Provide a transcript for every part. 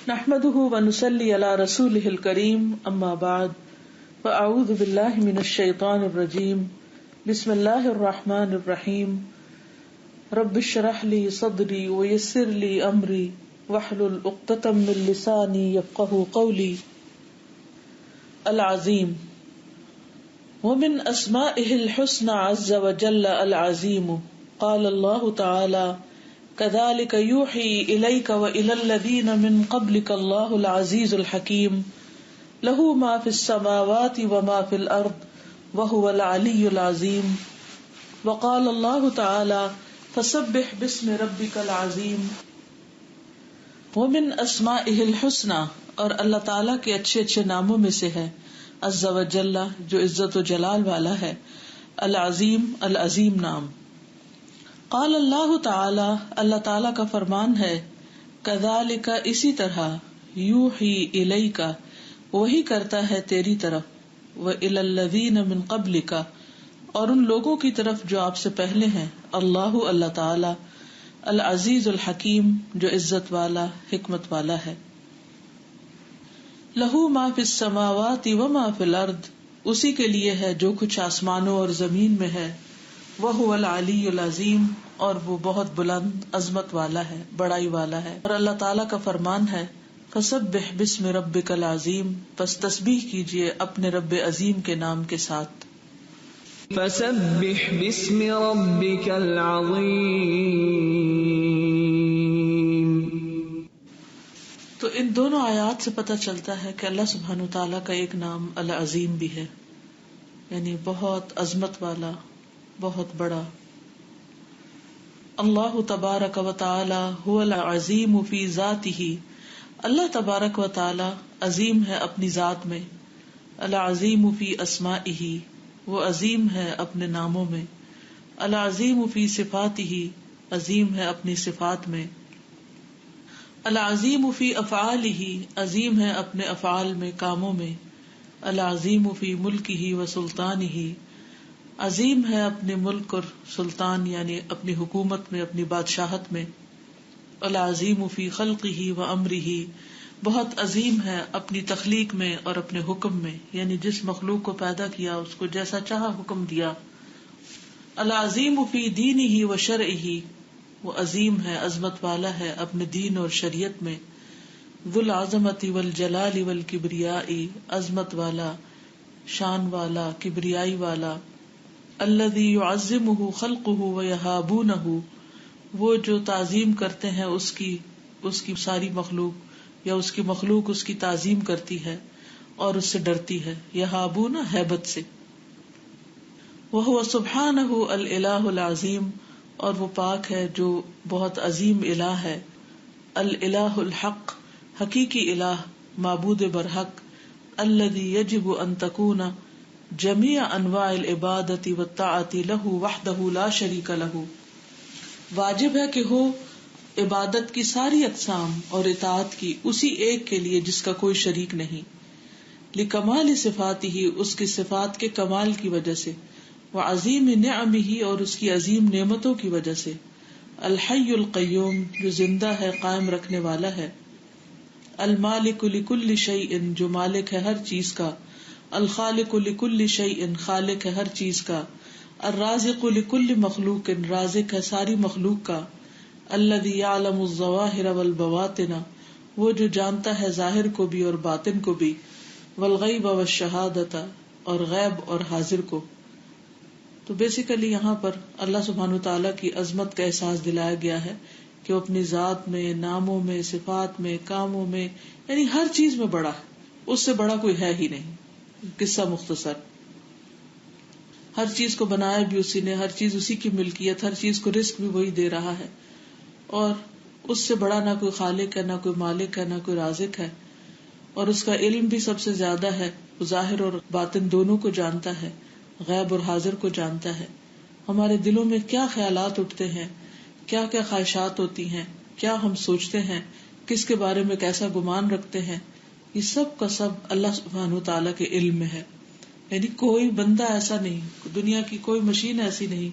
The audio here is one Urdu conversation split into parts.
نحمده ونصلي على رسوله الكريم اما بعد فاعوذ بالله من الشيطان الرجيم بسم الله الرحمن الرحيم رب اشرح لي صدري ويسر لي امري واحلل عقدة من لساني يفقهوا قولي. العظيم ومن اسمائه الحسنى عز وجل العظيم. قال الله تعالى كذلك يوحي إليك وإلى الذين من قبلك الله العزيز الحكيم له ما في السماوات وما في الأرض وهو العلي العظيم. وقال الله تعالى فسبح باسم ربك العظيم. ومن اسمائه الحسنى، اور اللہ تعالیٰ کے اچھے اچھے ناموں میں سے ہے عز وجل، جو عزت و جلال والا ہے، العظیم، العظیم نام. قال اللہ تعالی، اللہ تعالیٰ کا فرمان ہے، کذالک، اسی طرح، یوحی الیک، وہی کرتا ہے تیری طرف، وإلی الذین من قبلک، اور ان لوگوں کی طرف جو آپ سے پہلے ہیں، اللہ، اللہ تعالی، العزیز الحکیم، جو عزت والا، حکمت والا ہے. لہ ما فی السماوات وما فی الارض، اسی کے لیے ہے جو کچھ آسمانوں اور زمین میں ہے. وہو العلی العظیم، اور وہ بہت بلند عظمت والا ہے، بڑائی والا ہے. اور اللہ تعالیٰ کا فرمان ہے، فسبح باسم ربک العظیم، پس تسبیح کیجئے اپنے رب عظیم کے نام کے ساتھ. فسبح باسم ربک العظیم. تو ان دونوں آیات سے پتہ چلتا ہے کہ اللہ سبحانہ وتعالیٰ کا ایک نام العظیم بھی ہے، یعنی بہت عظمت والا، بہت بڑا. اللہ تبارک و تعالی هو العظیم فی ذاتہ، اللہ تبارک و تعالی عظیم ہے اپنی ذات میں. العظیم فی اسمائہ، وہ عظیم ہے اپنے ناموں میں. العظیم فی صفاتہ، عظیم ہے اپنی صفات میں. العظیم فی افعالہ، عظیم ہے اپنے افعال میں، کاموں میں. العظیم فی ملکہ و سلطانہ، عظیم ہے اپنے ملک اور سلطان یعنی اپنی حکومت میں، اپنی بادشاہت میں. العظیم فی خلقہ و امرہ، بہت عظیم ہے اپنی تخلیق میں اور اپنے حکم میں، یعنی جس مخلوق کو پیدا کیا اس کو جیسا چاہا حکم دیا. العظیم فی دینہ و شرعہ، وہ عظیم ہے، عظمت والا ہے اپنے دین اور شریعت میں. ذو العظمۃ والجلال والکبریاء، عظمت والا، شان والا، کبریائی والا. الذی یعظمہ خلقہ ویہابونہ، وہ جو تعظیم کرتے ہیں اس کی ساری مخلوق، یا اس کی مخلوق اس کی تعظیم کرتی ہے اور اس سے ڈرتی ہے. یہابونہ، ہیبت سے. وہو سبحانہ الالہ العظیم، اور وہ پاک ہے جو بہت عظیم الہ ہے. الالہ الحق، حقیقی الہ، معبود برحق. الذی یجب ان تکون جمیع انواع العبادۃ والطاعۃ لہ وحدہ لا شریک لہ، واجب ہے کہ ہو عبادت کی ساری اقسام اور اطاعت کی اسی ایک کے لیے جس کا کوئی شریک نہیں. لکمال صفاتہ، اس کی صفات کے کمال کی وجہ سے. وعظیم نعمہ، اور اس کی عظیم نعمتوں کی وجہ سے. الحی القیوم، جو زندہ ہے، قائم رکھنے والا ہے. المالک لکل شیء، جو مالک ہے ہر چیز کا. الخالق لکل شیء، خالق ہے ہر چیز کا. الرازق لکل مخلوق، رازق ہے ساری مخلوق کا. الذی یعلم الظواہر والبواطن، وہ جو جانتا ہے ظاہر کو بھی اور باطن کو بھی. والغیب والشہادۃ، اور غیب اور حاضر کو. تو بیسیکلی یہاں پر اللہ سبحانہ وتعالیٰ کی عظمت کا احساس دلایا گیا ہے کہ وہ اپنی ذات میں، ناموں میں، صفات میں، کاموں میں، یعنی ہر چیز میں بڑا ہے، اس سے بڑا کوئی ہے ہی نہیں. قصہ مختصر، ہر چیز کو بنایا بھی اسی نے، ہر چیز اسی کی ملکیت، ہر چیز کو رزق بھی وہی دے رہا ہے، اور اس سے بڑا نہ کوئی خالق ہے، نہ کوئی مالک ہے، نہ کوئی رازق ہے. اور اس کا علم بھی سب سے زیادہ ہے، وہ ظاہر اور باطن دونوں کو جانتا ہے، غیب اور حاضر کو جانتا ہے. ہمارے دلوں میں کیا خیالات اٹھتے ہیں، کیا کیا خواہشات ہوتی ہیں، کیا ہم سوچتے ہیں، کس کے بارے میں کیسا گمان رکھتے ہیں، یہ سب کا سب اللہ سبحانہ وتعالیٰ کے علم میں ہے. یعنی کوئی بندہ ایسا نہیں، دنیا کی کوئی مشین ایسی نہیں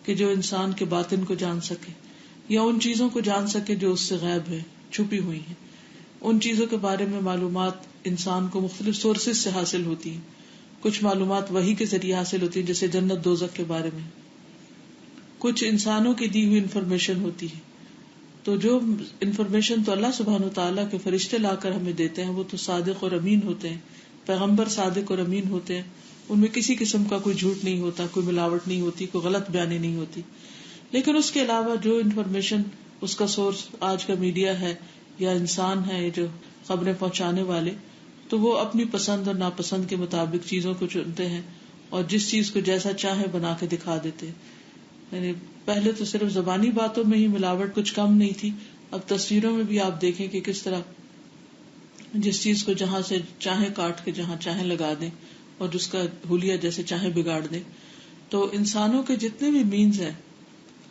کہ جو انسان کے باطن کو جان سکے یا ان چیزوں کو جان سکے جو اس سے غائب ہے، چھپی ہوئی ہیں. ان چیزوں کے بارے میں معلومات انسان کو مختلف سورسز سے حاصل ہوتی ہیں. کچھ معلومات وحی کے ذریعے حاصل ہوتی ہیں جیسے جنت دوزخ کے بارے میں. کچھ انسانوں کی دی ہوئی انفارمیشن ہوتی ہے. تو جو انفارمیشن تو اللہ سبحانہ وتعالیٰ کے فرشتے لا کر ہمیں دیتے ہیں وہ تو صادق اور امین ہوتے ہیں. پیغمبر صادق اور امین ہوتے ہیں, ان میں کسی قسم کا کوئی جھوٹ نہیں ہوتا, کوئی ملاوٹ نہیں ہوتی, کوئی غلط بیانی نہیں ہوتی. لیکن اس کے علاوہ جو انفارمیشن اس کا سورس آج کا میڈیا ہے یا انسان ہے جو خبریں پہنچانے والے, تو وہ اپنی پسند اور ناپسند کے مطابق چیزوں کو چنتے ہیں اور جس چیز کو جیسا چاہے بنا کے دکھا دیتے ہیں. یعنی پہلے تو صرف زبانی باتوں میں ہی ملاوٹ کچھ کم نہیں تھی, اب تصویروں میں بھی آپ دیکھیں کہ کس طرح جس چیز کو جہاں سے چاہیں کاٹ کے جہاں چاہیں لگا دیں اور جس کا حلیہ جیسے چاہیں بگاڑ دیں. تو انسانوں کے جتنے بھی مینز ہیں,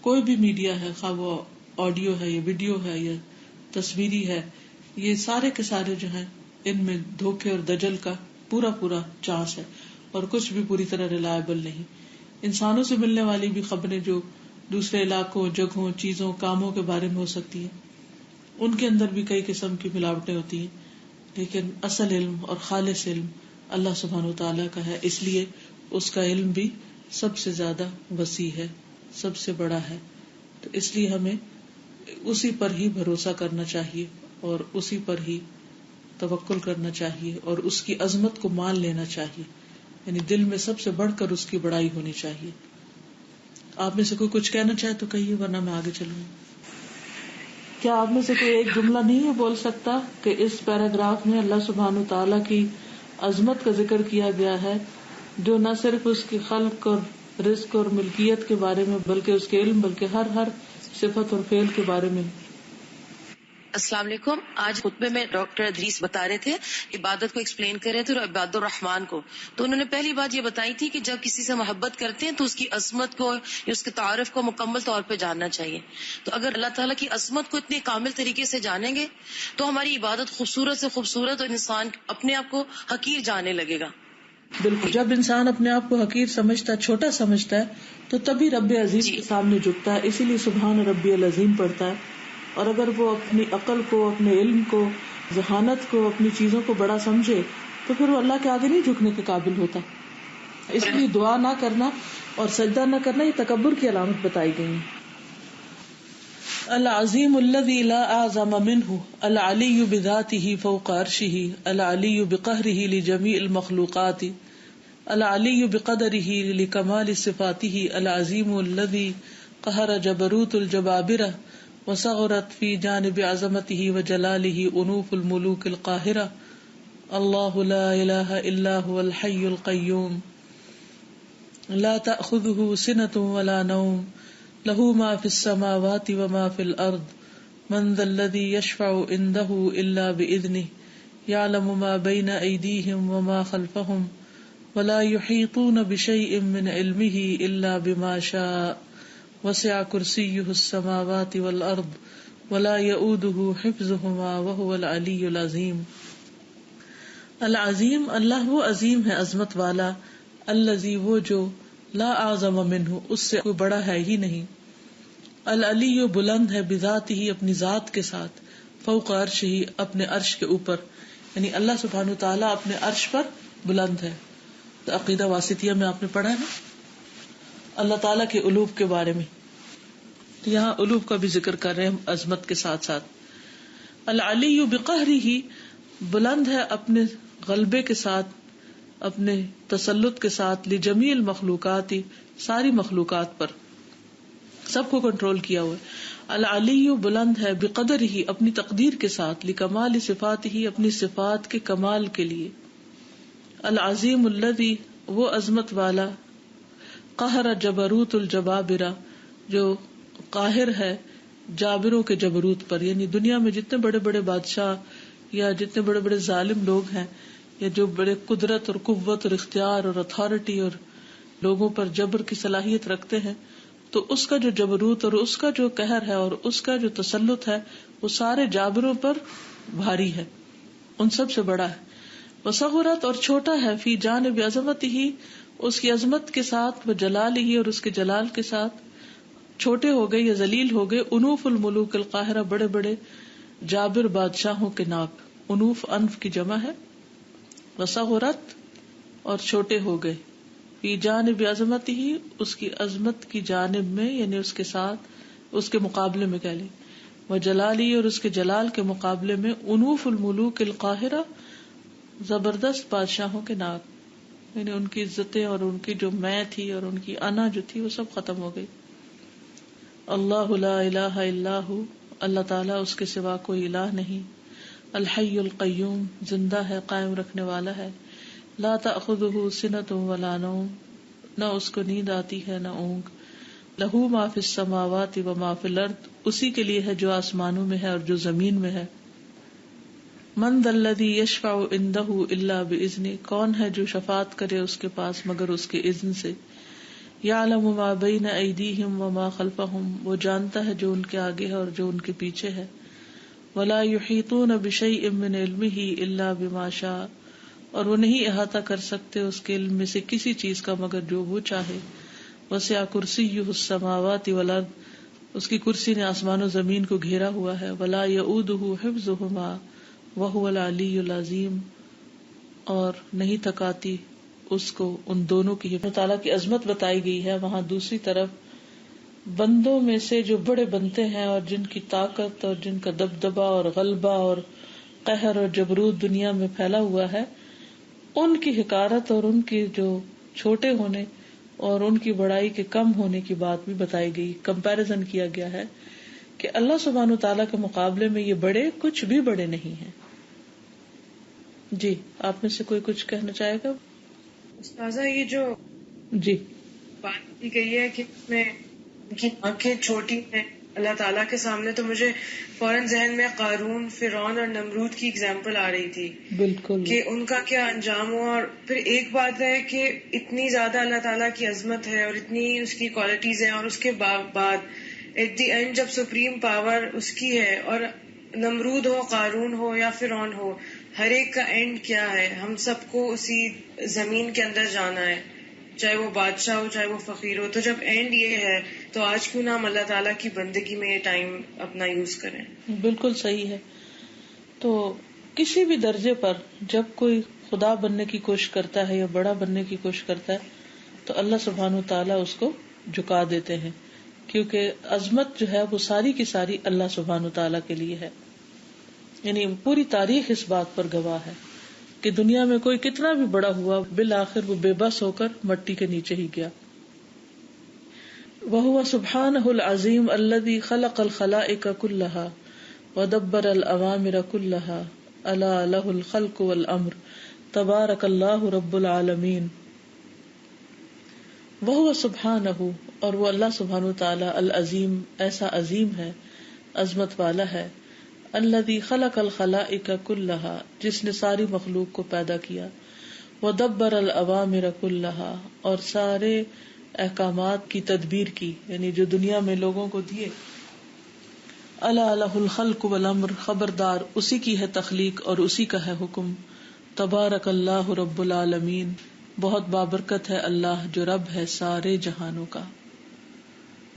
کوئی بھی میڈیا ہے, خواہ وہ آڈیو ہے یا ویڈیو ہے یا تصویری ہے, یہ سارے کے سارے جو ہیں ان میں دھوکے اور دجل کا پورا چانس ہے اور کچھ بھی پوری طرح ریلائبل نہیں. انسانوں سے ملنے والی بھی خبریں جو دوسرے علاقوں, جگہوں, چیزوں, کاموں کے بارے میں ہو سکتی ہیں, ان کے اندر بھی کئی قسم کی ملاوٹیں ہوتی ہیں. لیکن اصل علم اور خالص علم اللہ سبحانہ وتعالیٰ کا ہے, اس لیے اس کا علم بھی سب سے زیادہ وسیع ہے, سب سے بڑا ہے. تو اس لیے ہمیں اسی پر ہی بھروسہ کرنا چاہیے اور اسی پر ہی توکل کرنا چاہیے اور اس کی عظمت کو مان لینا چاہیے. یعنی دل میں سب سے بڑھ کر اس کی بڑائی ہونی چاہیے. آپ میں سے کوئی کچھ کہنا چاہے تو کہیے, ورنہ میں آگے چلوں. کیا آپ میں سے کوئی ایک جملہ نہیں ہے بول سکتا کہ اس پیراگراف میں اللہ سبحانہ وتعالیٰ کی عظمت کا ذکر کیا گیا ہے, جو نہ صرف اس کی خلق اور رزق اور ملکیت کے بارے میں بلکہ اس کے علم, بلکہ ہر صفت اور فعل کے بارے میں. السلام علیکم. آج خطبے میں ڈاکٹر ادریس بتا رہے تھے, عبادت کو ایکسپلین کر رہے تھے اور عباد الرحمان کو. تو انہوں نے پہلی بات یہ بتائی تھی کہ جب کسی سے محبت کرتے ہیں تو اس کی عظمت کو یا اس کے تعارف کو مکمل طور پہ جاننا چاہیے. تو اگر اللہ تعالیٰ کی عظمت کو اتنے کامل طریقے سے جانیں گے تو ہماری عبادت خوبصورت سے خوبصورت اور انسان اپنے آپ کو حقیر جاننے لگے گا. بالکل, جب انسان اپنے آپ کو حقیر سمجھتا ہے, چھوٹا سمجھتا ہے, تو تبھی رب عظیم کے سامنے جھکتا ہے. اسی لیے سبحان ربی العظیم پڑھتا ہے. اور اگر وہ اپنی عقل کو, اپنے علم کو, ذہانت کو, اپنی چیزوں کو بڑا سمجھے تو پھر وہ اللہ کے آگے نہیں جھکنے کے قابل ہوتا. اس لیے دعا نہ کرنا اور سجدہ نہ کرنا یہ تکبر کی علامت بتائی گئی. العظیم الذی لا اعظم منہ, العلی بذاتہ فوق عرشہ, العلی بقہرہ لجمیع المخلوقات, العلی بقدرہ لکمال صفاتہ, العظیم الذی قہر جبروت الجبابرہ وصغرت فی جانب عظمتہ وجلالہ انوف الملوک القاہرہ, اللہ لا الہ الا هو الحی القیوم لا تأخذہ سنۃ ولا نوم له ما في السماوات وما في الأرض من ذا الذي يشفع عنده إلا بإذنه يعلم ما بين أيديهم وما خلفهم ولا يحيطون بشيء من علمه إلا بما شاء وسع كرسيه السماوات والأرض ولا يؤوده حفظهما وهو العلي العظيم. العظیم, اللہ وہ عظیم ہے, عظمت والا, الذی وہ جو, لا اعظم منہ اس سے کوئی بڑا ہے ہی نہیں, العلی بلند ہے, بذاتہ اپنی ذات کے ساتھ, فوق عرشہ اپنے عرش کے اوپر, یعنی اللہ سبحانہ تعالیٰ اپنے عرش پر بلند ہے. تو عقیدہ واسطیہ میں آپ نے پڑھا ہے نا اللہ تعالیٰ کے علوب کے بارے میں, تو یہاں علوب کا بھی ذکر کر رہے ہیں عظمت کے ساتھ ساتھ. العلی بقہرہ بلند ہے اپنے غلبے کے ساتھ, اپنے تسلط کے ساتھ, لجمیع المخلوقات ساری مخلوقات پر, سب کو کنٹرول کیا ہوا ہے. العلی بلند ہے, بقدرہ اپنی تقدیر کے ساتھ, لکمال صفاتہ اپنی صفات کے کمال کے لیے. العظیم الذی وہ عظمت والا, قہر جبروت الجبابرہ جو قاہر ہے جابروں کے جبروت پر, یعنی دنیا میں جتنے بڑے بڑے بادشاہ یا جتنے بڑے بڑے ظالم لوگ ہیں یا جو بڑے قدرت اور قوت اور اختیار اور اتھارٹی اور لوگوں پر جبر کی صلاحیت رکھتے ہیں, تو اس کا جو جبروت اور اس کا جو قہر ہے اور اس کا جو تسلط ہے وہ سارے جابروں پر بھاری ہے, ان سب سے بڑا ہے. وصغرت اور چھوٹا ہے, فی جانب عظمتہ اس کی عظمت کے ساتھ, وجلالہ اور اس کے جلال کے ساتھ, چھوٹے ہو گئے یا ذلیل ہو گئے, انوف الملوک القاہرہ بڑے بڑے جابر بادشاہوں کے ناک. انوف انف کی جمع ہے. وصغرت اور چھوٹے ہو گئے. فی جانب عظمت ہی اس کی عظمت کی جانب میں یعنی اس کے ساتھ اس کے مقابلے میں کہہ لیں. وجلالی اور اس کے جلال کے مقابلے میں. انوف الملوک القاہرہ زبردست بادشاہوں کے ناک یعنی ان کی عزتیں اور ان کی جو میں تھی اور ان کی انا جو تھی وہ سب ختم ہو گئی. اللہ لا الہ الا ہو اللہ تعالیٰ اس کے سوا کوئی الہ نہیں. الحی القیوم زندہ ہے قائم رکھنے والا ہے. لا تأخذہ سنۃ ولا نوم نہ اس کو نیند آتی ہے نہ اونگ. لہو ما فی السماوات و ما فی الارض اسی کے لیے ہے جو آسمانوں میں ہے اور جو زمین میں ہے. من ذا الذی یشفع عندہ الا باذنہ کون ہے جو شفاعت کرے اس کے پاس مگر اس کے اذن سے. یعلم ما بین ایدیہم وما خلفہم وہ جانتا ہے جو ان کے آگے ہے اور جو ان کے پیچھے ہے. ولا یحیطون بشیء من علمہ الا بما شاء اور وہ نہیں احاطہ کر سکتے اس کے علم میں سے کسی چیز کا مگر جو وہ چاہے. وسع کرسیہ السماوات والارض اس کی کرسی نے آسمان و زمین کو گھیرا ہوا ہے. ولا یؤودہ حفظہما وہو العلی العظیم اور نہیں تھکاتی اس کو ان دونوں کی حفظ. تعالیٰ کی عظمت بتائی گئی ہے. وہاں دوسری طرف بندوں میں سے جو بڑے بنتے ہیں اور جن کی طاقت اور جن کا دبدبا اور غلبہ اور قہر اور جبروت دنیا میں پھیلا ہوا ہے ان کی حقارت اور ان کی جو چھوٹے ہونے اور ان کی بڑائی کے کم ہونے کی بات بھی بتائی گئی. کمپیریزن کیا گیا ہے کہ اللہ سبحانہ و تعالیٰ کے مقابلے میں یہ بڑے کچھ بھی بڑے نہیں ہیں. جی آپ میں سے کوئی کچھ کہنا چاہے گا؟ استاذہ یہ جو جی بات کی گئی ہے کہ میں ان کی آنکھیں چھوٹی ہیں اللہ تعالیٰ کے سامنے، تو مجھے فوراً ذہن میں قارون، فرعون اور نمرود کی اگزامپل آ رہی تھی. بالکل کہ ان کا کیا انجام ہوا. اور پھر ایک بات ہے کہ اتنی زیادہ اللہ تعالیٰ کی عظمت ہے اور اتنی اس کی کوالٹیز ہیں اور اس کے بعد ایٹ دی اینڈ جب سپریم پاور اس کی ہے اور نمرود ہو، قارون ہو یا فرعون ہو، ہر ایک کا اینڈ کیا ہے؟ ہم سب کو اسی زمین کے اندر جانا ہے، چاہے وہ بادشاہ ہو چاہے وہ فقیر ہو. تو جب اینڈ یہ ہے تو آج کیوں نہ ہم اللہ تعالیٰ کی بندگی میں یہ ٹائم اپنا یوز کریں؟ بالکل صحیح ہے. تو کسی بھی درجے پر جب کوئی خدا بننے کی کوشش کرتا ہے یا بڑا بننے کی کوشش کرتا ہے تو اللہ سبحانہ تعالیٰ اس کو جھکا دیتے ہیں، کیونکہ عظمت جو ہے وہ ساری کی ساری اللہ سبحانہ تعالیٰ کے لیے ہے. یعنی پوری تاریخ اس بات پر گواہ ہے کہ دنیا میں کوئی کتنا بھی بڑا ہوا بالآخر وہ بے بس ہو کر مٹی کے نیچے ہی گیا. وَهُوَ سُبْحَانَهُ الْعَظِيمُ الَّذِي خَلَقَ الْخَلَائِقَ كُلَّهَا وَدَبَّرَ الْأَوَامِرَ كُلَّهَا أَلَا لَهُ الْخَلْقُ وَالْأَمْرُ تَبَارَكَ اللَّهُ رَبُّ الْعَالَمِينَ. وَهُوَ سُبْحَانَهُ اور وہ اللہ سبحانہ تعالی العظیم ایسا عظیم ہے، عظمت والا ہے. الذی خلق الخلائق کلہا جس نے ساری مخلوق کو پیدا کیا. ودبر الاوامر کلہا اور سارے احکامات کی تدبیر کی، یعنی جو دنیا میں لوگوں کو دیے. الا لہ الخلق والامر خبردار اسی کی ہے تخلیق اور اسی کا ہے حکم. تبارک اللہ رب العالمین بہت بابرکت ہے اللہ جو رب ہے سارے جہانوں کا.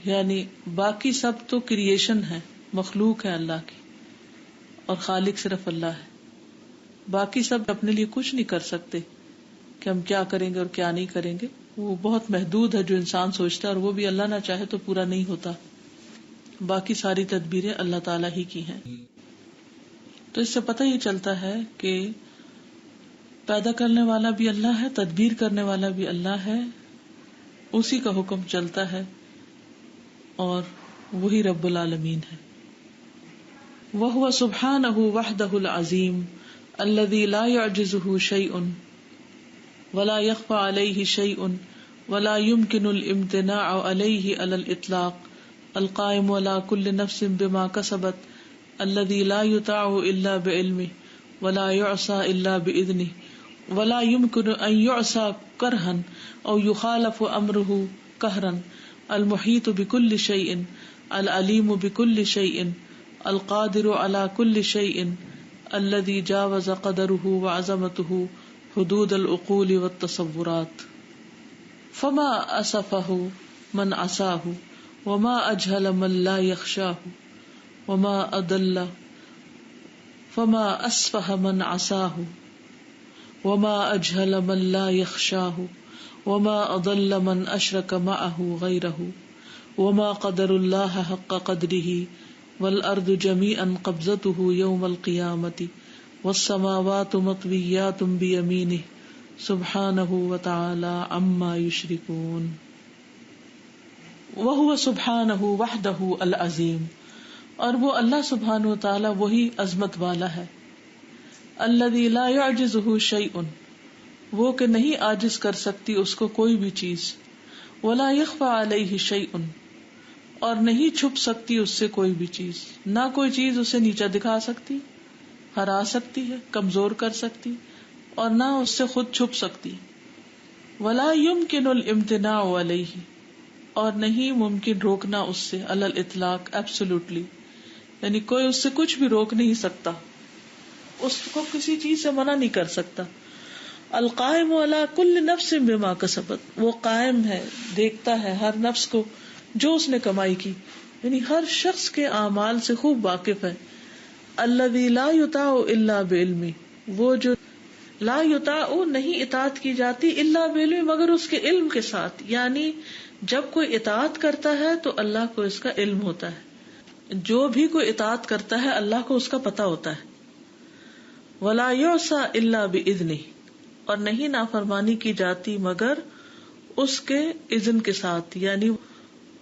یعنی باقی سب تو کریشن ہے، مخلوق ہے اللہ کی، اور خالق صرف اللہ ہے. باقی سب اپنے لیے کچھ نہیں کر سکتے کہ ہم کیا کریں گے اور کیا نہیں کریں گے. وہ بہت محدود ہے جو انسان سوچتا ہے، اور وہ بھی اللہ نہ چاہے تو پورا نہیں ہوتا. باقی ساری تدبیریں اللہ تعالیٰ ہی کی ہیں. تو اس سے پتہ یہ چلتا ہے کہ پیدا کرنے والا بھی اللہ ہے، تدبیر کرنے والا بھی اللہ ہے، اسی کا حکم چلتا ہے اور وہی رب العالمین ہے. وَهُوَ سُبْحَانَهُ وَحْدَهُ الْعَظِيمُ الَّذِي لَا يُعْجِزُهُ شَيْءٌ وَلَا يَخْفَى عَلَيْهِ شَيْءٌ وَلَا يُمْكِنُ الْامْتِنَاعُ عَلَيْهِ عَلَى الْإِطْلَاقِ الْقَائِمُ عَلَى كُلِّ نَفْسٍ بِمَا كَسَبَتْ الَّذِي لَا يُطَاعُ إِلَّا بِعِلْمِهِ وَلَا يُعْصَى إِلَّا بِإِذْنِهِ وَلَا يُمْكِنُ أَن يُعْصَى كَرْهًا أَوْ يُخَالَفُ أَمْرُهُ قَهْرًا الْمُحِيطُ بِكُلِّ شَيْءٍ الْعَلِيمُ بِكُلِّ شَيْءٍ القادر على كل شيء الذي جاوز قدره وعظمته حدود العقول والتصورات. فما أسفه من عصاه وما أجهل من لا يخشاه وما أضل فما اسفہ من عصاہ وما اجہل من لا یخشاہ وما اضل من اشرک معہ غیرہ وما قدر اللہ حق قدرہ والارض جمیعا قبضتہ یوم القیامۃ والسماوات مطویات بیمینہ سبحانہ وتعالی عما یشرکون. وہو سبحانہ وحدہ العظیم، اور وہ اللہ سبحانہ وتعالی وہی عظمت والا ہے. الذی لا یعجزہ شیء، وہ کہ نہیں عاجز کر سکتی اس کو کوئی بھی چیز. ولا یخفی علیہ شیء، اور نہیں چھپ سکتی اس سے کوئی بھی چیز. نہ کوئی چیز اسے نیچا دکھا سکتی، ہرا سکتی ہے، کمزور کر سکتی، اور نہ اس سے خود چھپ سکتی. ولا یمکن الامتناع علیہ، اور نہیں ممکن روکنا اس سے علی الاطلاق ایبسولوٹلی، یعنی کوئی اس سے کچھ بھی روک نہیں سکتا، اس کو کسی چیز سے منع نہیں کر سکتا. القائم علی کل نفس بما کسبت، وہ قائم ہے، دیکھتا ہے ہر نفس کو جو اس نے کمائی کی، یعنی ہر شخص کے اعمال سے خوب واقف ہے. الذی لا یطاع الا بعلمہ، وہ جو لا یطاع نہیں اطاعت کی جاتی الا بعلمہ مگر اس کے علم کے ساتھ، یعنی جب کوئی اطاعت کرتا ہے تو اللہ کو اس کا علم ہوتا ہے، جو بھی کوئی اطاعت کرتا ہے اللہ کو اس کا پتہ ہوتا ہے. ولا یعصى الا باذنہ، اور نہیں نافرمانی کی جاتی مگر اس کے اذن کے ساتھ، یعنی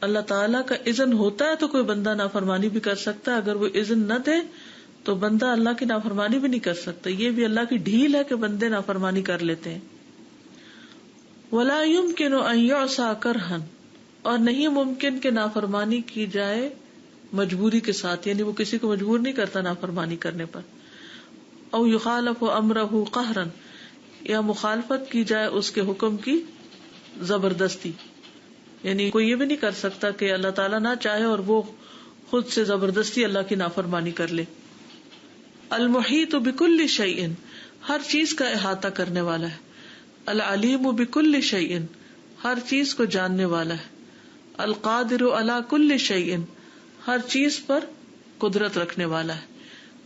اللہ تعالیٰ کا اذن ہوتا ہے تو کوئی بندہ نافرمانی بھی کر سکتا ہے، اگر وہ اذن نہ دے تو بندہ اللہ کی نافرمانی بھی نہیں کر سکتا. یہ بھی اللہ کی ڈھیل ہے کہ بندے نافرمانی کر لیتے ہیں. ولا يمكن ان يعصى كرها، اور نہیں ممکن کہ نافرمانی کی جائے مجبوری کے ساتھ، یعنی وہ کسی کو مجبور نہیں کرتا نافرمانی کرنے پر. او يخالف امره قهرا، یا مخالفت کی جائے اس کے حکم کی زبردستی، یعنی کوئی یہ بھی نہیں کر سکتا کہ اللہ تعالیٰ نہ چاہے اور وہ خود سے زبردستی اللہ کی نافرمانی کر لے. المحیط بکل شیء، ہر چیز کا احاطہ کرنے والا ہے. العلیم بکل شیء، ہر چیز کو جاننے والا ہے. القادر علی کل شیء، ہر چیز پر قدرت رکھنے والا ہے.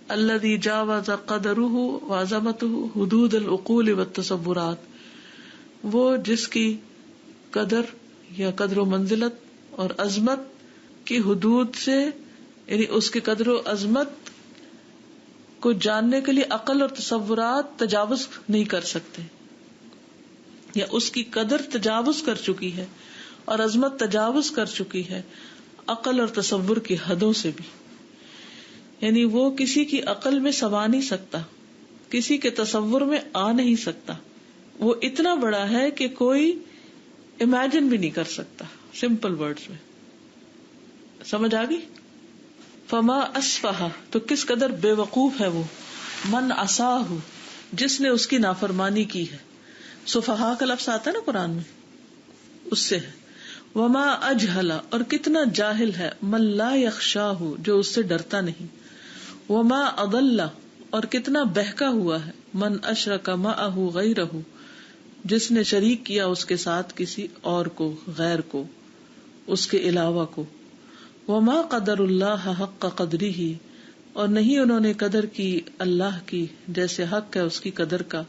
الذی جاوز قدرہ وعظمتہ حدود العقول والتصورات، وہ جس کی قدر یا قدر و منزلت اور عظمت کی حدود سے، یعنی اس کی قدر و عظمت کو جاننے کے لیے عقل اور تصورات تجاوز نہیں کر سکتے، یا اس کی قدر تجاوز کر چکی ہے اور عظمت تجاوز کر چکی ہے عقل اور تصور کی حدوں سے بھی. یعنی وہ کسی کی عقل میں سما نہیں سکتا، کسی کے تصور میں آ نہیں سکتا. وہ اتنا بڑا ہے کہ کوئی امیجن بھی نہیں کر سکتا. سمپل ورڈز میں سمجھ آ گئی. فما اسفہ، تو کس قدر بے وقوف ہے وہ، من عصاہ، جس نے اس کی نافرمانی کی ہے. سفہا کا لفظ آتا ہے نا قرآن میں، اس سے ہے. وما اجہل، اور کتنا جاہل ہے، من لا یخشاہ، جو اس سے ڈرتا نہیں. وما اضل، اور کتنا بہکا ہوا ہے، من اشرک معہ غیرہ، جس نے شریک کیا اس کے ساتھ کسی اور کو، غیر کو، اس کے علاوہ کو. وما قدر اللہ حق قدرہ، اور نہیں انہوں نے قدر کی اللہ کی جیسے حق ہے اس کی قدر کا.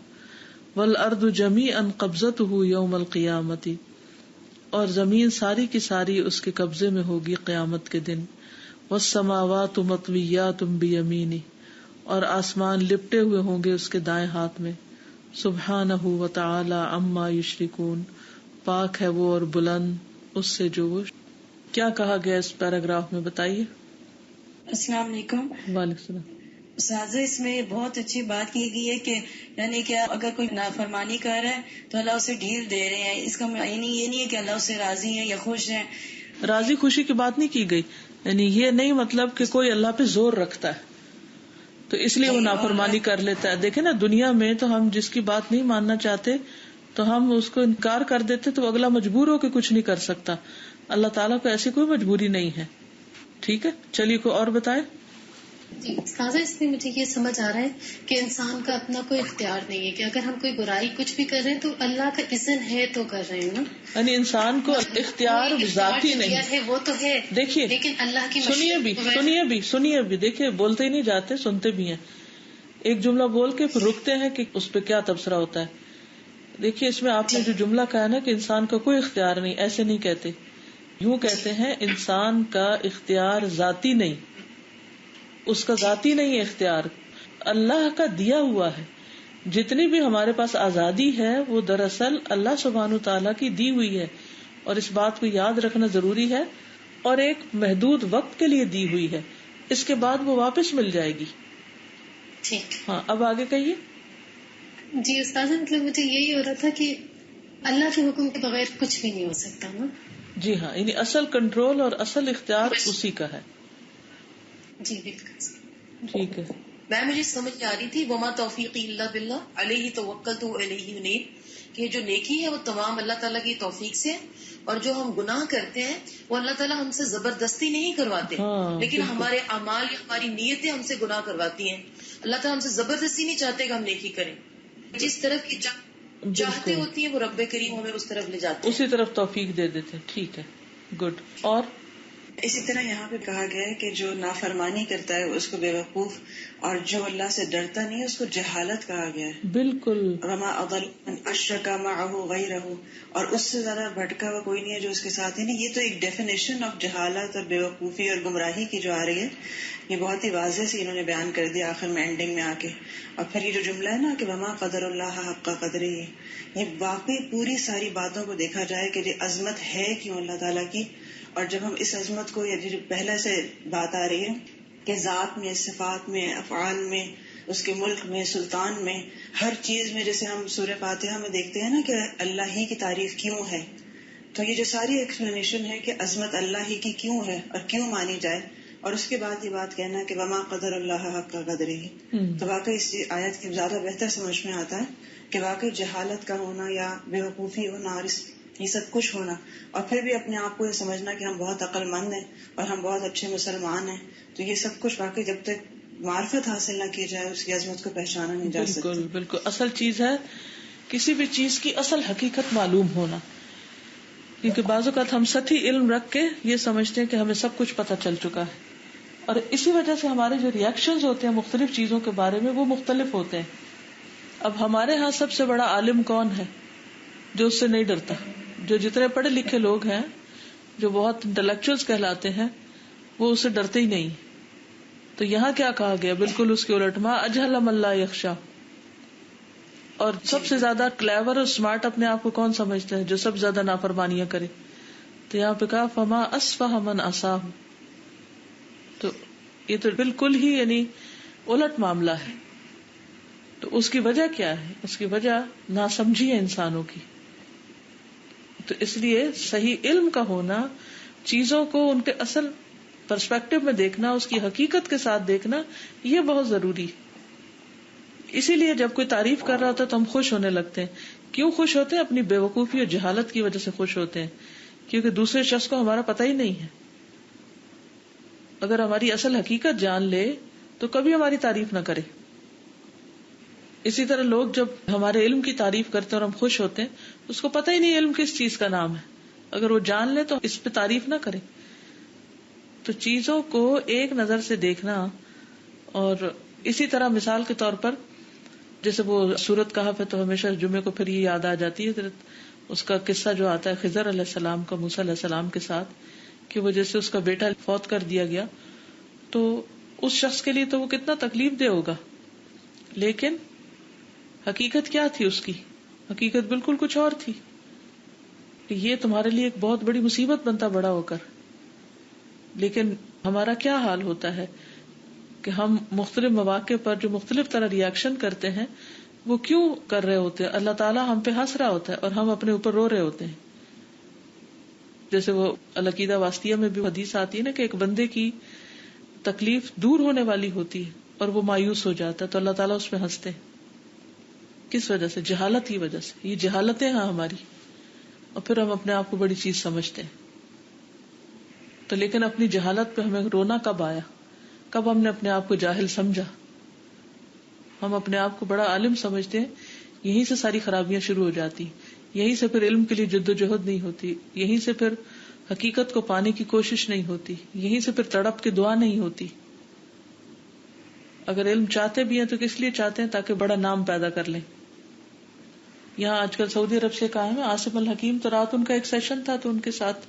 والارض جمیعا قبضتہ یوم القیامۃ، اور زمین ساری کی ساری اس کے قبضے میں ہوگی قیامت کے دن. والسماوات مطویات بیمینہ، اور آسمان لپٹے ہوئے ہوں گے اس کے دائیں ہاتھ میں. سبحانہ وتعالی عما یشرکون، پاک ہے وہ اور بلند اس سے جو وہ. کیا کہا گیا اس پیراگراف میں بتائیے. السلام علیکم. وعلیکم السلام. استاذ، اس میں بہت اچھی بات کی گئی ہے کہ یعنی کہ اگر کوئی نافرمانی کر رہا ہے تو اللہ اسے ڈھیل دے رہے ہیں. اس کا معنی یہ نہیں ہے کہ اللہ اسے راضی ہے یا خوش ہے. راضی خوشی کی بات نہیں کی گئی، یعنی یہ نہیں مطلب کہ کوئی اللہ پہ زور رکھتا ہے تو اس لیے وہ نافرمانی کر لیتا ہے. دیکھیں نا، دنیا میں تو ہم جس کی بات نہیں ماننا چاہتے تو ہم اس کو انکار کر دیتے تو اگلا مجبور ہو کے کچھ نہیں کر سکتا. اللہ تعالیٰ کو ایسی کوئی مجبوری نہیں ہے. ٹھیک ہے، چلیے کوئی اور بتائے. جی استاذہ، اس میں مجھے یہ سمجھ آ رہا ہے کہ انسان کا اپنا کوئی اختیار نہیں ہے، کہ اگر ہم کوئی برائی کچھ بھی کر رہے ہیں تو اللہ کا اذن ہے تو کر رہے ہیں نا. یعنی انسان کو اختیار ذاتی نہیں ہے، وہ تو ہے. دیکھیے، لیکن اللہ کی سنیے بھی دیکھیے، بولتے ہی نہیں جاتے، سنتے بھی ہیں. ایک جملہ بول کے پھر رکتے ہیں کہ اس پہ کیا تبصرہ ہوتا ہے. دیکھیے اس میں آپ نے جو جملہ کہا نا کہ انسان کا کوئی اختیار نہیں، ایسے نہیں کہتے. یوں کہتے ہیں انسان کا اختیار ذاتی نہیں، اس کا ذاتی نہیں ہے اختیار، اللہ کا دیا ہوا ہے. جتنی بھی ہمارے پاس آزادی ہے وہ دراصل اللہ سبحانہ تعالیٰ کی دی ہوئی ہے، اور اس بات کو یاد رکھنا ضروری ہے، اور ایک محدود وقت کے لیے دی ہوئی ہے. اس کے بعد وہ واپس مل جائے گی. ٹھیک. ہاں اب آگے کہیے. جی استاذ مطلب مجھے یہی ہو رہا تھا کہ اللہ کے حکم کے بغیر کچھ بھی نہیں ہو سکتا نا. جی ہاں، یعنی اصل کنٹرول اور اصل اختیار اسی کا ہے. جی بالکل ٹھیک ہے. مجھے سمجھ آ رہی تھی وما توفیقی الا باللہ علیہ توکلت علیہ انیب، کہ جو نیکی ہے وہ تمام اللہ تعالیٰ کی توفیق سے، اور جو ہم گناہ کرتے ہیں وہ اللہ تعالیٰ ہم سے زبردستی نہیں کرواتے، لیکن ہمارے اعمال یا ہماری نیتیں ہم سے گناہ کرواتی ہیں. اللہ تعالیٰ ہم سے زبردستی نہیں چاہتے کہ ہم نیکی کریں، جس طرف کی چاہتے ہوتی ہیں وہ رب کریم ہمیں اس طرف لے جاتے ہیں، اسی طرف توفیق دے دیتے ہیں. ٹھیک ہے، گڈ. اور اسی طرح یہاں پہ کہا گیا ہے کہ جو نافرمانی کرتا ہے اس کو بے وقوف، اور جو اللہ سے ڈرتا نہیں اس کو جہالت کہا گیا ہے. بالکل. وما اضل من اشرک معه غیرہ، اور اس سے زیادہ بھٹکا ہوا کوئی نہیں ہے جو اس کے ساتھ ہی نہیں. یہ تو ایک ڈیفینیشن آف جہالت اور بے وقوفی اور گمراہی کی جو آ رہی ہے، یہ بہت ہی واضح سے انہوں نے بیان کر دیا آخر میں اینڈنگ میں آ کے. اور پھر یہ جو جملہ ہے نا کہ وما قدر اللہ حق قدرہ، یہ واقعی پوری ساری باتوں کو دیکھا جائے کہ یہ عظمت ہے کیوں اللہ تعالیٰ کی. اور جب ہم اس عظمت کو، یا جو پہلے سے بات آ رہی ہے کہ ذات میں، صفات میں، افعال میں، اس کے ملک میں، سلطان میں، ہر چیز میں، جیسے ہم سورہ فاتحہ میں دیکھتے ہیں نا کہ اللہ ہی کی تعریف کیوں ہے، تو یہ جو ساری ایکسپلینیشن ہے کہ عظمت اللہ ہی کی کیوں ہے اور کیوں مانی جائے. اور اس کے بعد یہ بات کہنا کہ وما قدر اللہ حق قدرہ، تو واقعی اس آیت کی زیادہ بہتر سمجھ میں آتا ہے کہ واقعی جہالت کا ہونا یا بے وقوفی ہونا اور یہ سب کچھ ہونا، اور پھر بھی اپنے آپ کو یہ سمجھنا کہ ہم بہت عقل مند ہیں اور ہم بہت اچھے مسلمان ہیں، تو یہ سب کچھ واقعی جب تک معرفت حاصل نہ کی جائے اس کی عظمت کو پہچانا نہیں جا سکتا. بالکل بالکل. اصل چیز ہے کسی بھی چیز کی اصل حقیقت معلوم ہونا، کیونکہ بعض اوقات ہم سطحی علم رکھ کے یہ سمجھتے ہیں کہ ہمیں سب کچھ پتہ چل چکا ہے، اور اسی وجہ سے ہمارے جو ریئیکشنز ہوتے ہیں مختلف چیزوں کے بارے میں وہ مختلف ہوتے ہیں. اب ہمارے ہاں سب سے بڑا عالم کون ہے؟ جو اس سے نہیں ڈرتا. جو جتنے پڑھے لکھے لوگ ہیں، جو بہت انٹلیکچوئلز کہلاتے ہیں، وہ اس سے ڈرتے ہی نہیں. تو یہاں کیا کہا گیا؟ بالکل اس کے الٹ، ما اجہل من لا یخشی. اور سب سے زیادہ کلیور اور اسمارٹ اپنے آپ کو کون سمجھتے ہیں؟ جو سب سے زیادہ نافرمانیاں کرے. تو یہاں پہ کہا فما اسفہ من عصاہ. تو یہ تو بالکل ہی یعنی الٹ معاملہ ہے. تو اس کی وجہ کیا ہے؟ اس کی وجہ ناسمجھی ہے انسانوں کی. تو اس لیے صحیح علم کا ہونا، چیزوں کو ان کے اصل پرسپیکٹو میں دیکھنا، اس کی حقیقت کے ساتھ دیکھنا، یہ بہت ضروری. اسی لیے جب کوئی تعریف کر رہا ہوتا ہے تو ہم خوش ہونے لگتے ہیں. کیوں خوش ہوتے ہیں؟ اپنی بے وقوفی اور جہالت کی وجہ سے خوش ہوتے ہیں، کیونکہ دوسرے شخص کو ہمارا پتہ ہی نہیں ہے. اگر ہماری اصل حقیقت جان لے تو کبھی ہماری تعریف نہ کرے. اسی طرح لوگ جب ہمارے علم کی تعریف کرتے ہیں اور ہم خوش ہوتے ہیں، اس کو پتہ ہی نہیں علم کس چیز کا نام ہے. اگر وہ جان لے تو اس پہ تعریف نہ کرے. تو چیزوں کو ایک نظر سے دیکھنا. اور اسی طرح مثال کے طور پر جیسے وہ سورت کہف ہے تو ہمیشہ جمعے کو پھر یہ یاد آ جاتی ہے اس کا قصہ جو آتا ہے خضر علیہ السلام کا موسیٰ علیہ السلام کے ساتھ، کہ وہ جیسے اس کا بیٹا فوت کر دیا گیا تو اس شخص کے لیے تو وہ کتنا تکلیف دہ ہوگا، لیکن حقیقت کیا تھی؟ اس کی حقیقت بالکل کچھ اور تھی کہ یہ تمہارے لیے ایک بہت بڑی مصیبت بنتا بڑا ہو کر. لیکن ہمارا کیا حال ہوتا ہے کہ ہم مختلف مواقع پر جو مختلف طرح ریاکشن کرتے ہیں وہ کیوں کر رہے ہوتے ہیں؟ اللہ تعالیٰ ہم پہ ہنس رہا ہوتا ہے اور ہم اپنے اوپر رو رہے ہوتے ہیں. جیسے وہ العقیدہ واسطیہ میں بھی حدیث آتی ہے نا کہ ایک بندے کی تکلیف دور ہونے والی ہوتی ہے اور وہ مایوس ہو جاتا ہے تو اللہ تعالیٰ اس پہ ہنستے ہیں. کس وجہ سے؟ جہالت کی وجہ سے. یہ جہالتیں ہیں ہماری، اور پھر ہم اپنے آپ کو بڑی چیز سمجھتے ہیں. تو لیکن اپنی جہالت پہ ہمیں رونا کب آیا؟ کب ہم نے اپنے آپ کو جاہل سمجھا؟ ہم اپنے آپ کو بڑا عالم سمجھتے ہیں، یہیں سے ساری خرابیاں شروع ہو جاتی. یہیں سے پھر علم کے لیے جد و جہد نہیں ہوتی، یہیں سے پھر حقیقت کو پانے کی کوشش نہیں ہوتی، یہیں سے پھر تڑپ کے دعا نہیں ہوتی. اگر علم چاہتے بھی ہیں تو کس لیے چاہتے ہیں؟ تاکہ بڑا نام پیدا کر لیں. یہاں آج کل سعودی عرب سے قائم ہے عاصم الحکیم، تو رات ان کا ایک سیشن تھا تو ان کے ساتھ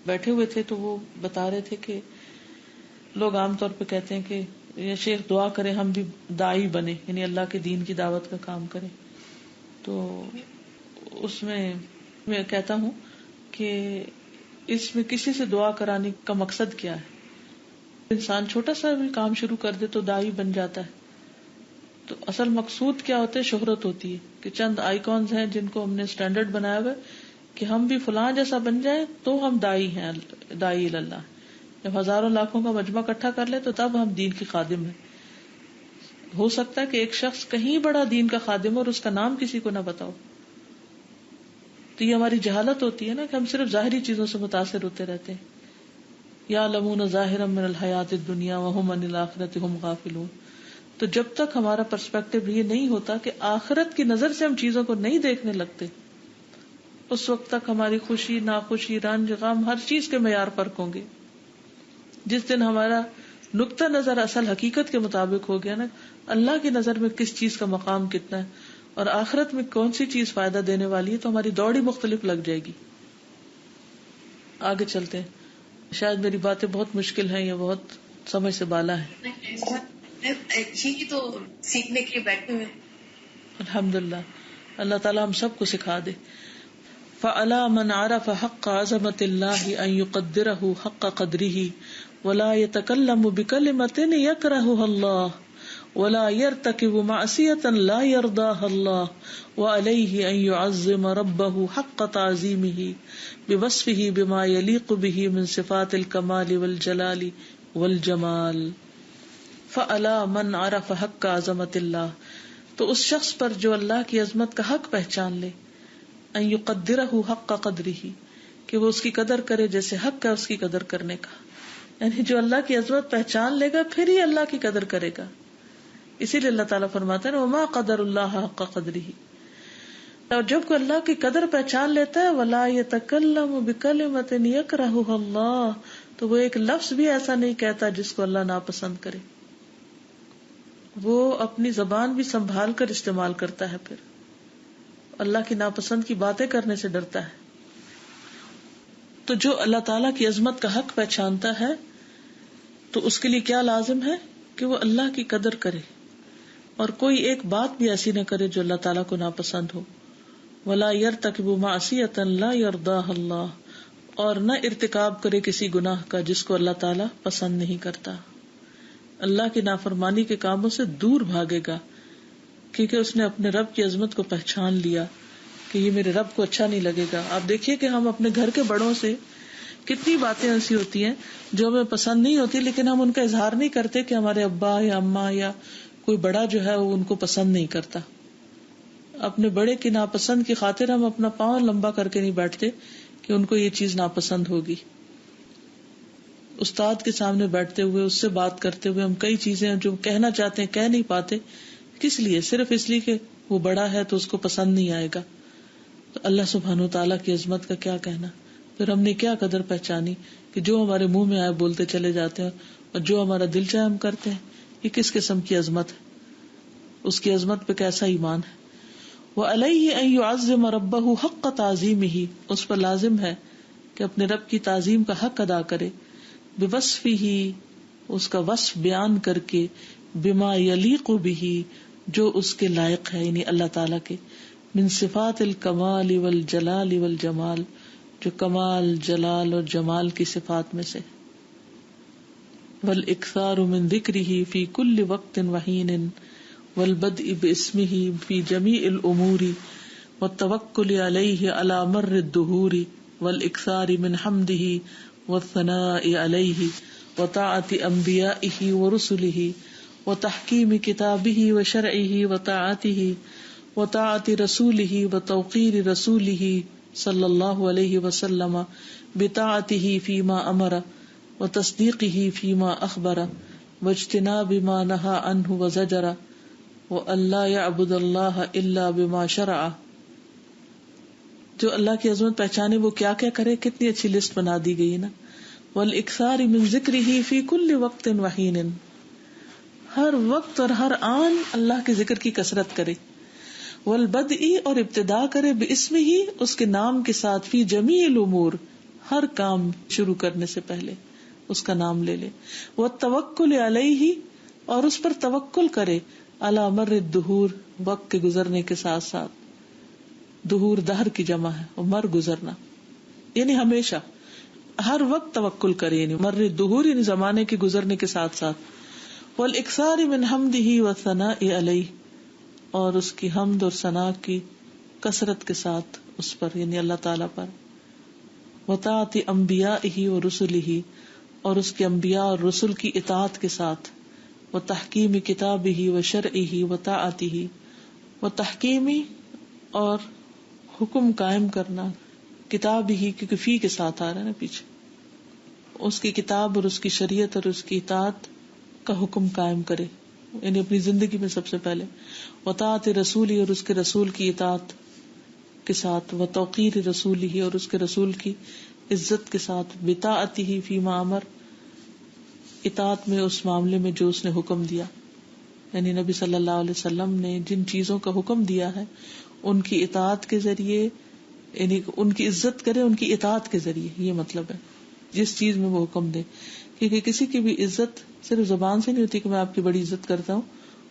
بیٹھے ہوئے تھے، تو وہ بتا رہے تھے کہ لوگ عام طور پہ کہتے ہیں کہ یہ شیخ دعا کریں ہم بھی داعی بنے، یعنی اللہ کے دین کی دعوت کا کام کریں. تو اس میں کہتا ہوں کہ اس میں کسی سے دعا کرانے کا مقصد کیا ہے؟ انسان چھوٹا سا بھی کام شروع کر دے تو داعی بن جاتا ہے. تو اصل مقصود کیا ہوتا ہے؟ شہرت ہوتی ہے کہ چند آئیکونز ہیں جن کو ہم نے سٹینڈرڈ بنایا ہوا کہ ہم بھی فلاں جیسا بن جائیں تو ہم داعی ہیں، داعی اللہ. جب ہزاروں لاکھوں کا مجمع اکٹھا کر لے تو تب ہم دین کی خادم ہیں. ہو سکتا ہے کہ ایک شخص کہیں بڑا دین کا خادم ہو اور اس کا نام کسی کو نہ بتاؤ. تو یہ ہماری جہالت ہوتی ہے نا کہ ہم صرف ظاہری چیزوں سے متاثر ہوتے رہتے ہیں. یعلمون ظاہرا من الحیات الدنیا وہم عن الآخرۃ ہم غافلون. تو جب تک ہمارا پرسپیکٹو یہ نہیں ہوتا کہ آخرت کی نظر سے ہم چیزوں کو نہیں دیکھنے لگتے، اس وقت تک ہماری خوشی، ناخوشی، رنج، غم ہر چیز کے معیار فرق ہوں گے. جس دن ہمارا نقطہ نظر اصل حقیقت کے مطابق ہو گیا نا، اللہ کی نظر میں کس چیز کا مقام کتنا ہے اور آخرت میں کون سی چیز فائدہ دینے والی ہے، تو ہماری دوڑ ہی مختلف لگ جائے گی. آگے چلتے ہیں. شاید میری باتیں بہت مشکل ہیں یا بہت سمجھ سے بالا ہے. ایکچولی تو سیکھنے کے لیے بیٹھے ہوئے. الحمدللہ، اللہ تعالیٰ ہم سب کو سکھا دے. فَعَلَى مَنْ عَرَفَ حَقَّ عَظَمَةِ اللَّهِ أَنْ يُقَدِّرَهُ حَقَّ قَدْرِهِ وَلَا يَتَكَلَّمُ بِكَلِمَةٍ يَكْرَهُهَا اللَّهُ وَلَا يَرْتَكِبُ مَعْصِيَةً لَا يَرْضَاهَا اللَّهُ وَعَلَيْهِ أَنْ يُعَظِّمَ رَبَّهُ حَقَّ تَعْظِيمِهِ بِوَصْفِهِ بِمَا يَلِيقُ بِهِ مِنْ صِفَاتِ الْكَمَالِ وَالْجَلَالِ وَالْجَمَالِ. فَعَلَى مَنْ عَرَفَ حَقَّ عَظَمَةِ اللَّهِ، تو اس شخص پر جو اللہ کی عظمت کا حق پہچان لے، ان یقدرہ حق قدرہ، کہ وہ اس کی قدر کرے جیسے حق ہے اس کی قدر کرنے کا. یعنی جو اللہ کی عظمت پہچان لے گا پھر ہی اللہ کی قدر کرے گا. اسی لیے اللہ تعالیٰ فرماتے ہیں وما قدر اللہ حق قدرہ. اور جب کوئی اللہ کی قدر پہچان لیتا ہے ولا یتکلم بکلمۃ یکرہها اللہ، تو وہ ایک لفظ بھی ایسا نہیں کہتا جس کو اللہ ناپسند کرے. وہ اپنی زبان بھی سنبھال کر استعمال کرتا ہے، پھر اللہ کی ناپسند کی باتیں کرنے سے ڈرتا ہے. تو جو اللہ تعالیٰ کی عظمت کا حق پہچانتا ہے تو اس کے لیے کیا لازم ہے کہ وہ اللہ کی قدر کرے اور کوئی ایک بات بھی ایسی نہ کرے جو اللہ تعالیٰ کو ناپسند ہو. ولا یرتکب معصیۃ لا یرضاها اللہ، اور نہ ارتکاب کرے کسی گناہ کا جس کو اللہ تعالیٰ پسند نہیں کرتا. اللہ کی نافرمانی کے کاموں سے دور بھاگے گا کیونکہ اس نے اپنے رب کی عظمت کو پہچان لیا کہ یہ میرے رب کو اچھا نہیں لگے گا. آپ دیکھیے کہ ہم اپنے گھر کے بڑوں سے کتنی باتیں ایسی ہوتی ہیں جو ہمیں پسند نہیں ہوتی، لیکن ہم ان کا اظہار نہیں کرتے کہ ہمارے ابا یا اماں یا کوئی بڑا جو ہے وہ ان کو پسند نہیں کرتا. اپنے بڑے کی ناپسند کی خاطر ہم اپنا پاؤں لمبا کر کے نہیں بیٹھتے کہ ان کو یہ چیز ناپسند ہوگی. استاد کے سامنے بیٹھتے ہوئے اس سے بات کرتے ہوئے ہم کئی چیزیں جو کہنا چاہتے ہیں کہہ نہیں پاتے. کس لیے؟ صرف اس لیے کہ وہ بڑا ہے تو اس کو پسند نہیں آئے گا. تو اللہ سبحانہ وتعالیٰ کی عظمت کا کیا کہنا. پھر ہم نے کیا قدر پہچانی کہ جو ہمارے منہ میں آئے بولتے چلے جاتے ہیں اور جو ہمارا دل چاہے ہم کرتے ہیں. یہ کس قسم کی عظمت ہے؟ اس کی عظمت پہ کیسا ایمان ہے. وَعَلَيْهِ أَن يُعَظِّمَ رَبَّهُ حَقَّ تَعْظِيمِهِ، اس پر لازم ہے کہ اپنے رب کی تعظیم کا حق ادا کرے. بِوَصْفِهِ، اس کا وصف بیان کر کے، بِمَا يَلِيقُ بِهِ، جو اس کے لائق ہے، یعنی اللہ تعالیٰ کے. من صفات الکمال والجلال والجمال، جو کمال، جلال اور جمال کی صفات میں سے. والاکثار من ذکرہ فی کل وقت وحین والبدء باسمہ فی جمیع الامور والتوکل علیہ علی مر الدہور والاکثار من حمدہ والثناء علیہ وطاعت انبیائہ ورسلہ وتحکیم کتابہ وشرعہ وطاعتہ وطاعت رسولہ وتوقیر رسولہ صلی اللہ علیہ وسلم بطاعتہ فیما امر وتصدیقہ فیما اخبر واجتناب ما نہى عنہ وزجر وَأَلَّا يَعْبُدَ اللَّهَ إِلَّا بِمَا شَرَعَ. جو اللہ کی عظمت پہچانے وہ کیا کیا کرے، کتنی اچھی لسٹ بنا دی گئی نا. وَالْإِكْثَارِ مِن ذِكْرِهِ فِي كُلِّ وَقْتٍ وَحِينٍ، ہر وقت اور ہر آن اللہ کے ذکر کی کثرت کرے. والبدئی اور ابتدا کرے باسم ہی اس کے نام کے ساتھ فی جمیع الامور ہر کام شروع کرنے سے پہلے اس کا نام لے لے. والتوکل علیہ اور اس پر توکل کرے علی مر الدہور وقت کے گزرنے کے ساتھ ساتھ. دہور دہر کی جمع ہے اور مر گزرنا یعنی ہمیشہ ہر وقت توکل کرے یعنی مر الدہور یعنی زمانے کے گزرنے کے ساتھ ساتھ. والاکثار من حمدہ والثناء علیہ اور اس کی حمد اور ثنا کی کثرت کے ساتھ اس پر یعنی اللہ تعالی پر. وطاعت انبیائہ ورسلہ اور اس کے انبیاء اور رسل کی اطاعت کے ساتھ. وتحکیم کتابہ وشرعہ وطاعتہ وتحکیمی اور حکم قائم کرنا کتاب ہی کیونکہ فی کے ساتھ آ رہا ہے نا پیچھے اس کی کتاب اور اس کی شریعت اور اس کی اطاعت کا حکم قائم کرے یعنی اپنی زندگی میں سب سے پہلے. وطاعت رسول اور اس کے رسول کی اطاعت کے ساتھ. وتوقیر رسول ہی اور اس کے رسول کی عزت کے ساتھ. بطاعت ہی فیما امر اطاعت میں اس معاملے میں جو اس نے حکم دیا یعنی نبی صلی اللہ علیہ وسلم نے جن چیزوں کا حکم دیا ہے ان کی اطاعت کے ذریعے یعنی ان کی عزت کرے ان کی اطاعت کے ذریعے. یہ مطلب ہے جس چیز میں وہ حکم دے کیونکہ کسی کی بھی عزت صرف زبان سے نہیں ہوتی کہ میں آپ کی بڑی عزت کرتا ہوں.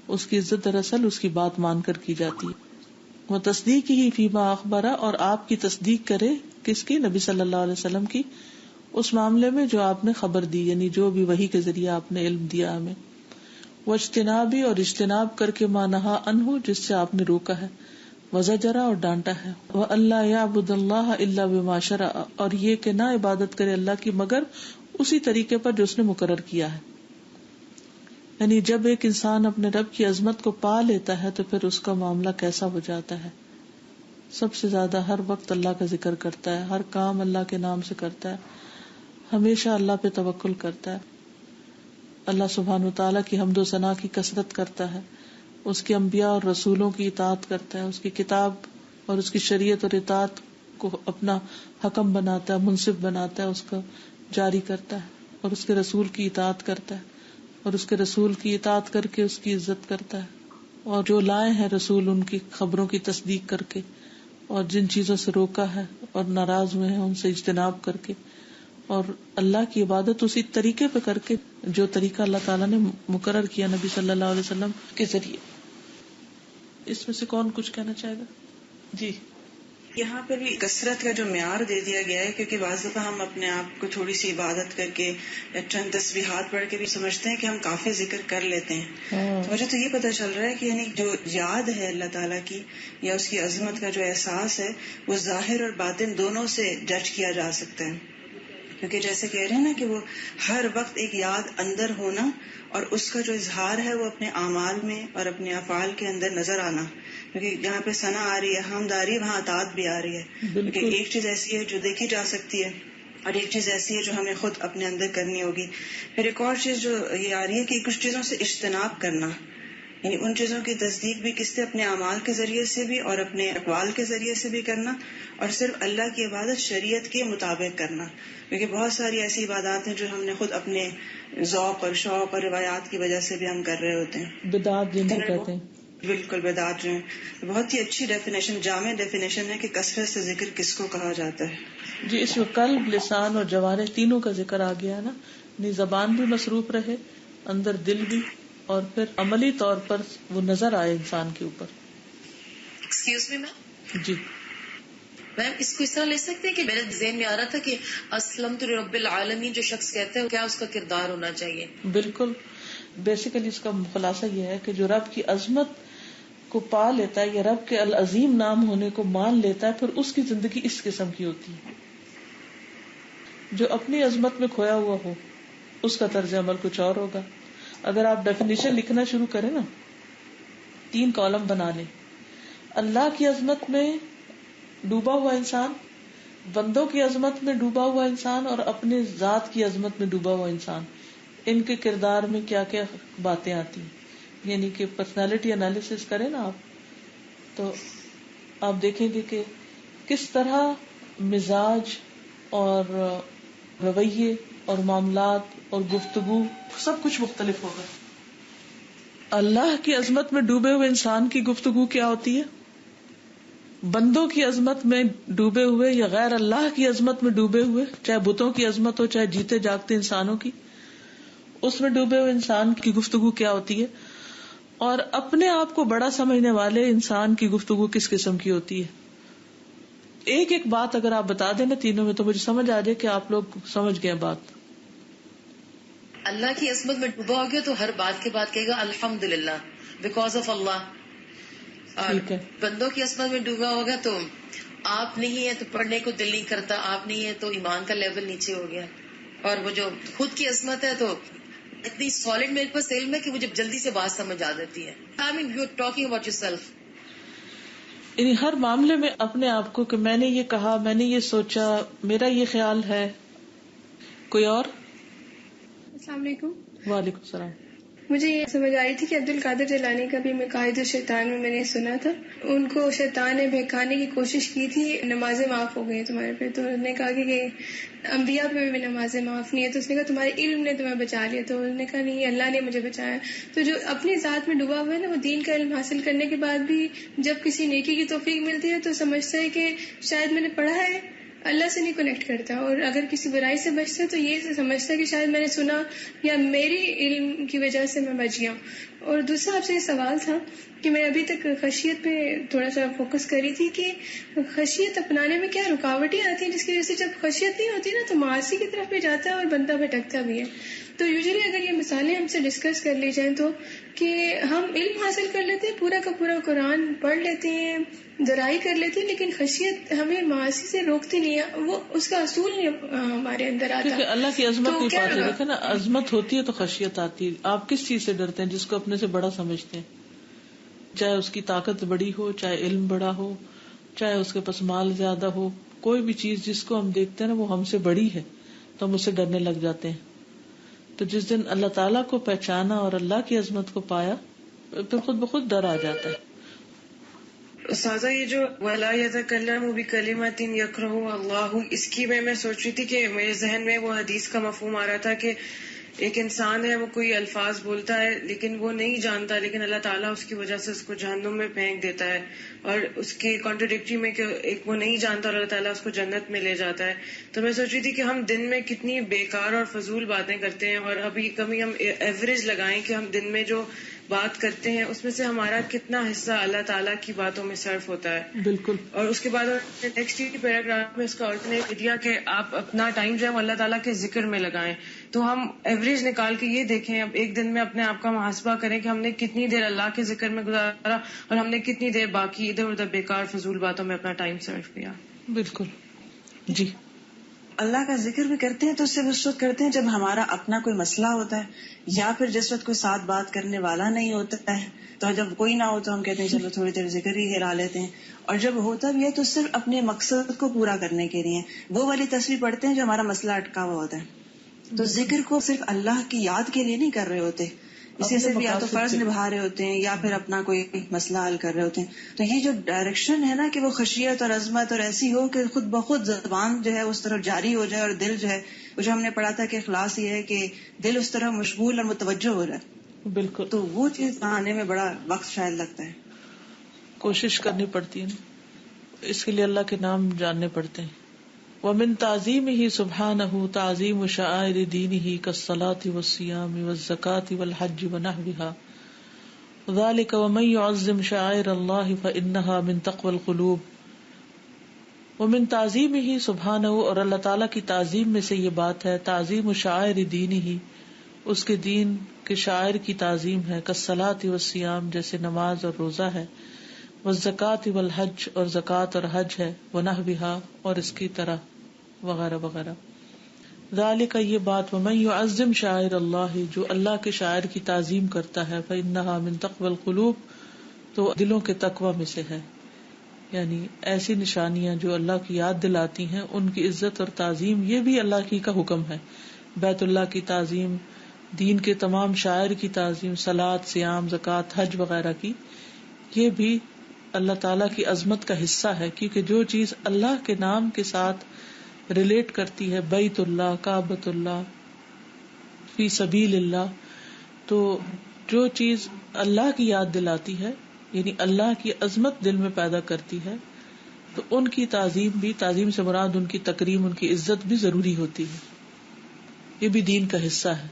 اس کی عزت دراصل اس کی بات مان کر کی جاتی ہے. وہ تصدیق ہی فیما اخبرہ اور آپ کی تصدیق کرے کس کی نبی صلی اللہ علیہ وسلم کی اس معاملے میں جو آپ نے خبر دی یعنی جو بھی وحی کے ذریعے آپ نے علم دیا ہمیں. وہ اجتنابی اور اجتناب کر کے ما نہا عنہ جس سے آپ نے روکا ہے. وزجرا اور ڈانٹا ہے. وہ اللہ یعبد اللہ الا بما شرع اور یہ کہ نہ عبادت کرے اللہ کی مگر اسی طریقے پر جو اس نے مقرر کیا ہے. یعنی جب ایک انسان اپنے رب کی عظمت کو پا لیتا ہے تو پھر اس کا معاملہ کیسا ہو جاتا ہے. سب سے زیادہ ہر وقت اللہ کا ذکر کرتا ہے, ہر کام اللہ کے نام سے کرتا ہے, ہمیشہ اللہ پہ توکل کرتا ہے, اللہ سبحانہ وتعالیٰ کی حمد و ثنا کی کثرت کرتا ہے, اس کے انبیاء اور رسولوں کی اطاعت کرتا ہے, اس کی کتاب اور اس کی شریعت اور اطاعت کو اپنا حکم بناتا ہے, منصف بناتا ہے, اس کا جاری کرتا ہے, اور اس کے رسول کی اطاعت کرتا ہے, اور اس کے رسول کی اطاعت کر کے اس کی عزت کرتا ہے, اور جو لائے ہیں رسول ان کی خبروں کی تصدیق کر کے, اور جن چیزوں سے روکا ہے اور ناراض ہوئے ہیں ان سے اجتناب کر کے, اور اللہ کی عبادت اسی طریقے پہ کر کے جو طریقہ اللہ تعالیٰ نے مقرر کیا نبی صلی اللہ علیہ وسلم کے ذریعے. اس میں سے کون کچھ کہنا چاہے گا؟ جی. یہاں پر بھی کثرت کا جو معیار دے دیا گیا ہے کیونکہ بعض دفعہ ہم اپنے آپ کو تھوڑی سی عبادت کر کے یا چند تسبیحات پڑھ کے بھی سمجھتے ہیں کہ ہم کافی ذکر کر لیتے ہیں. تو مجھے تو یہ پتہ چل رہا ہے کہ یعنی جو یاد ہے اللہ تعالیٰ کی یا اس کی عظمت کا جو احساس ہے وہ ظاہر اور باطن دونوں سے جج کیا جا سکتا ہے. کیونکہ جیسے کہہ رہے ہیں نا کہ وہ ہر وقت ایک یاد اندر ہونا اور اس کا جو اظہار ہے وہ اپنے اعمال میں اور اپنے افعال کے اندر نظر آنا. کیونکہ جہاں پہ ثنا آ رہی ہے, حمد آ رہی ہے, وہاں اطاعت بھی آ رہی ہے. کیونکہ ایک چیز ایسی ہے جو دیکھی جا سکتی ہے اور ایک چیز ایسی ہے جو ہمیں خود اپنے اندر کرنی ہوگی. پھر ایک اور چیز جو یہ آ رہی ہے کہ کچھ چیزوں سے اجتناب کرنا, یعنی ان چیزوں کی تصدیق بھی کس سے اپنے اعمال کے ذریعے سے بھی اور اپنے اقوال کے ذریعے سے بھی کرنا, اور صرف اللہ کی عبادت شریعت کے مطابق کرنا. کیونکہ بہت ساری ایسی عبادات ہیں جو ہم نے خود اپنے ذوق اور شوق اور روایات کی وجہ سے بھی ہم کر رہے ہوتے ہیں. بدعات جن کو کہتے ہیں. بالکل بدعات جو ہیں. بہت ہی اچھی ڈیفینیشن, جامع ڈیفینیشن ہے کہ کثرت سے ذکر کس کو کہا جاتا ہے. جی, اس میں قلب, لسان اور جوارح تینوں کا ذکر آ گیا ہے نا. یعنی زبان بھی مصروف رہے, اندر دل بھی, اور پھر عملی طور پر وہ نظر آئے انسان کے اوپر. ایکسکیوز می میم. جی میم, اس کو اس طرح لے سکتے ہیں کہ میرے ذہن میں آ رہا تھا کہ اسلمت رب العالمین جو شخص کہتا ہے کیا اس کا کردار ہونا چاہیے؟ بالکل. بیسیکلی اس کا خلاصہ یہ ہے کہ جو رب کی عظمت کو پا لیتا ہے یا رب کے العظیم نام ہونے کو مان لیتا ہے, پھر اس کی زندگی اس قسم کی ہوتی ہے. جو اپنی عظمت میں کھویا ہوا ہو اس کا طرز عمل کچھ اور ہوگا. اگر آپ ڈیفینیشن لکھنا شروع کریں نا, 3 کالم بنا لیں. اللہ کی عظمت میں ڈوبا ہوا انسان, بندوں کی عظمت میں ڈوبا ہوا انسان, اور اپنے ذات کی عظمت میں ڈوبا ہوا انسان. ان کے کردار میں کیا کیا باتیں آتی ہیں, یعنی کہ پرسنالٹی انالیسس کریں نا آپ, تو آپ دیکھیں گے کہ کس طرح مزاج اور رویے اور معاملات اور گفتگو سب کچھ مختلف ہوگا. اللہ کی عظمت میں ڈوبے ہوئے انسان کی گفتگو کیا ہوتی ہے؟ بندوں کی عظمت میں ڈوبے ہوئے یا غیر اللہ کی عظمت میں ڈوبے ہوئے، چاہے بتوں کی عظمت ہو چاہے جیتے جاگتے انسانوں کی، اس میں ڈوبے ہوئے انسان کی گفتگو کیا ہوتی ہے؟ اور اپنے آپ کو بڑا سمجھنے والے انسان کی گفتگو کس قسم کی ہوتی ہے؟ ایک ایک بات اگر آپ بتا دیں نا تینوں میں، تو مجھے سمجھ آ جائے کہ آپ لوگ سمجھ گئے بات. اللہ کی عظمت میں ڈوبا ہو گیا تو ہر بات کے بعد کہے گا الحمدللہ بیکاز آف اللہ. اور بندوں کی عصمت میں ڈوبا ہوگا تو آپ نہیں ہے تو پڑھنے کو دل نہیں کرتا، آپ نہیں ہے تو ایمان کا لیول نیچے ہو گیا. اور وہ جو خود کی عصمت ہے تو اتنی سالڈ میرے پاس علم ہے کہ مجھے جلدی سے بات سمجھ آ جاتی ہے. I mean you are talking about yourself. یعنی ہر معاملے میں اپنے آپ کو کہ میں نے یہ کہا، میں نے یہ سوچا، میرا یہ خیال ہے. کوئی اور؟ السلام علیکم. وعلیکم السلام. مجھے یہ سمجھ آئی تھی کہ عبد القادر جیلانی کا بھی مقاعد الشیطان میں نے سنا تھا، ان کو شیطان نے بہکانے کی کوشش کی تھی، نمازیں معاف ہو گئی تمہارے پہ، تو انہوں نے کہا کہ انبیاء پہ بھی نمازیں معاف نہیں ہے، تو اس نے کہا تمہارے علم نے تمہیں بچا لیا، تو انہوں نے کہا نہیں اللہ نے مجھے بچایا. تو جو اپنی ذات میں ڈوبا ہوا ہے نا، وہ دین کا علم حاصل کرنے کے بعد بھی جب کسی نیکی کی توفیق ملتی ہے تو سمجھتا ہے کہ شاید میں نے پڑھا ہے، اللہ سے نہیں کنیکٹ کرتا. اور اگر کسی برائی سے بچتا ہے تو یہ سمجھتا ہے کہ شاید میں نے سنا یا میری علم کی وجہ سے میں بچ گیا. اور دوسرا آپ سے یہ سوال تھا کہ میں ابھی تک خشیت پہ تھوڑا سا فوکس کری تھی کہ خشیت اپنانے میں کیا رکاوٹیں آتی ہیں جس کی وجہ سے جب خشیت نہیں ہوتی نا تو معاصی کی طرف بھی جاتا ہے اور بندہ بھٹکتا بھی ہے. تو یوزلی اگر یہ مثالیں ہم سے ڈسکس کر لی جائیں تو کہ ہم علم حاصل کر لیتے ہیں، پورا کا پورا قرآن پڑھ لیتے ہیں، درائی کر لیتے ہیں، لیکن خشیت ہمیں معاصی سے روکتی نہیں ہے، وہ اس کا اصول نہیں ہمارے اندر آتا. کیونکہ اللہ کی عظمت نہیں پاتے. دیکھیں نا، عظمت ہوتی ہے تو خشیت آتی ہے. آپ کس چیز سے ڈرتے ہیں؟ جس کو اپنے سے بڑا سمجھتے ہیں، چاہے اس کی طاقت بڑی ہو، چاہے علم بڑا ہو، چاہے اس کے پاس مال زیادہ ہو، کوئی بھی چیز جس کو ہم دیکھتے ہیں نا وہ ہم سے بڑی ہے تو ہم اس سے ڈرنے لگ جاتے ہیں. تو جس دن اللہ تعالیٰ کو پہچانا اور اللہ کی عظمت کو پایا پھر خود بخود ڈر آ جاتا ہے. استاذہ یہ جو وَلَا يَتَكَلَّمُ بِكَلِمَةٍ يَكْرَهُهَا اللَّهُ، اس کی میں سوچ رہی تھی کہ میرے ذہن میں وہ حدیث کا مفہوم آ رہا تھا کہ ایک انسان ہے، وہ کوئی الفاظ بولتا ہے لیکن وہ نہیں جانتا، لیکن اللہ تعالیٰ اس کی وجہ سے اس کو جہنم میں پھینک دیتا ہے. اور اس کی کانٹرڈکٹری میں کہ ایک وہ نہیں جانتا اور اللہ تعالیٰ اس کو جنت میں لے جاتا ہے. تو میں سوچ رہی تھی کہ ہم دن میں کتنی بیکار اور فضول باتیں کرتے ہیں، اور ابھی کبھی ہم ایوریج لگائیں کہ ہم دن میں جو بات کرتے ہیں اس میں سے ہمارا کتنا حصہ اللہ تعالیٰ کی باتوں میں صرف ہوتا ہے. بالکل. اور اس کے بعد نیکسٹ پیراگراف میں اس کا آلٹرنیٹ دیا کہ آپ اپنا ٹائم جو ہے وہ اللہ تعالیٰ کے ذکر میں لگائیں. تو ہم ایوریج نکال کے یہ دیکھیں، اب ایک دن میں اپنے آپ کا محاسبہ کریں کہ ہم نے کتنی دیر اللہ کے ذکر میں گزارا اور ہم نے کتنی دیر باقی ادھر ادھر بیکار فضول باتوں میں اپنا ٹائم صرف کیا. بالکل. جی. اللہ کا ذکر بھی کرتے ہیں تو اس سے اس وقت کرتے ہیں جب ہمارا اپنا کوئی مسئلہ ہوتا ہے، یا پھر جس وقت کوئی ساتھ بات کرنے والا نہیں ہوتا ہے، تو جب کوئی نہ ہو تو ہم کہتے ہیں چلو تھوڑی دیر ذکر ہی ہلا لیتے ہیں. اور جب ہوتا بھی ہے تو صرف اپنے مقصد کو پورا کرنے کے لیے وہ والی تصویر پڑھتے ہیں جو ہمارا مسئلہ اٹکا ہوا ہوتا ہے. تو ذکر کو صرف اللہ کی یاد کے لیے نہیں کر رہے ہوتے، اسے صرف یا تو فرض نبھا رہے ہوتے ہیں یا پھر اپنا کوئی مسئلہ حل کر رہے ہوتے ہیں. تو یہ جو ڈائریکشن ہے نا کہ وہ خشیت اور عظمت اور ایسی ہو کہ خود بخود زبان جو ہے اس طرف جاری ہو جائے، اور دل جو ہے وہ جو ہم نے پڑھا تھا کہ اخلاص یہ ہے کہ دل اس طرح مشغول اور متوجہ ہو رہا ہے. بالکل. تو وہ چیز آنے میں بڑا وقت شاید لگتا ہے، کوشش کرنی پڑتی ہے نا، اس کے لیے اللہ کے نام جاننے پڑتے ہیں. ومن تعظیمہ سبحانہ تعظیم شعائر دینہ کالصلاۃ والصیام والزکاۃ والحج ونحوها ذلک ومن يعظم شعائر اللہ فإنها من تقوى القلوب. ومن تعظیمہ سبحانہ، اور اللہ تعالیٰ کی تعظیم میں سے یہ بات ہے تعظیم شعائر دینہ، اس کے دین کے شاعر کی تعظیم ہے. کالصلاۃ والصیام، جیسے نماز اور روزہ ہے، والزکاۃ والحج، اور زکوٰۃ اور حج ہے، ونحوها، اور اس کی طرح وغیرہ وغیرہ. ذالک، یہ بات، ومن یعظم شعائر اللہ، جو اللہ کے شاعر کی تعظیم کرتا ہے، فإنها من تقوى القلوب، تو دلوں کے تقوی میں سے ہے. یعنی ایسی نشانیاں جو اللہ کی یاد دلاتی ہیں ان کی عزت اور تعظیم، یہ بھی اللہ کی کا حکم ہے. بیت اللہ کی تعظیم، دین کے تمام شاعر کی تعظیم، صلاۃ، صیام، زکوٰۃ، حج وغیرہ کی، یہ بھی اللہ تعالیٰ کی عظمت کا حصہ ہے. کیونکہ جو چیز اللہ کے نام کے ساتھ ریلیٹ کرتی ہے، بیت اللہ، کعبۃ اللہ، فی سبیل اللہ، تو جو چیز اللہ کی یاد دلاتی ہے یعنی اللہ کی عظمت دل میں پیدا کرتی ہے تو ان کی تعظیم بھی، تعظیم سے مراد ان کی تکریم، ان کی عزت بھی ضروری ہوتی ہے. یہ بھی دین کا حصہ ہے،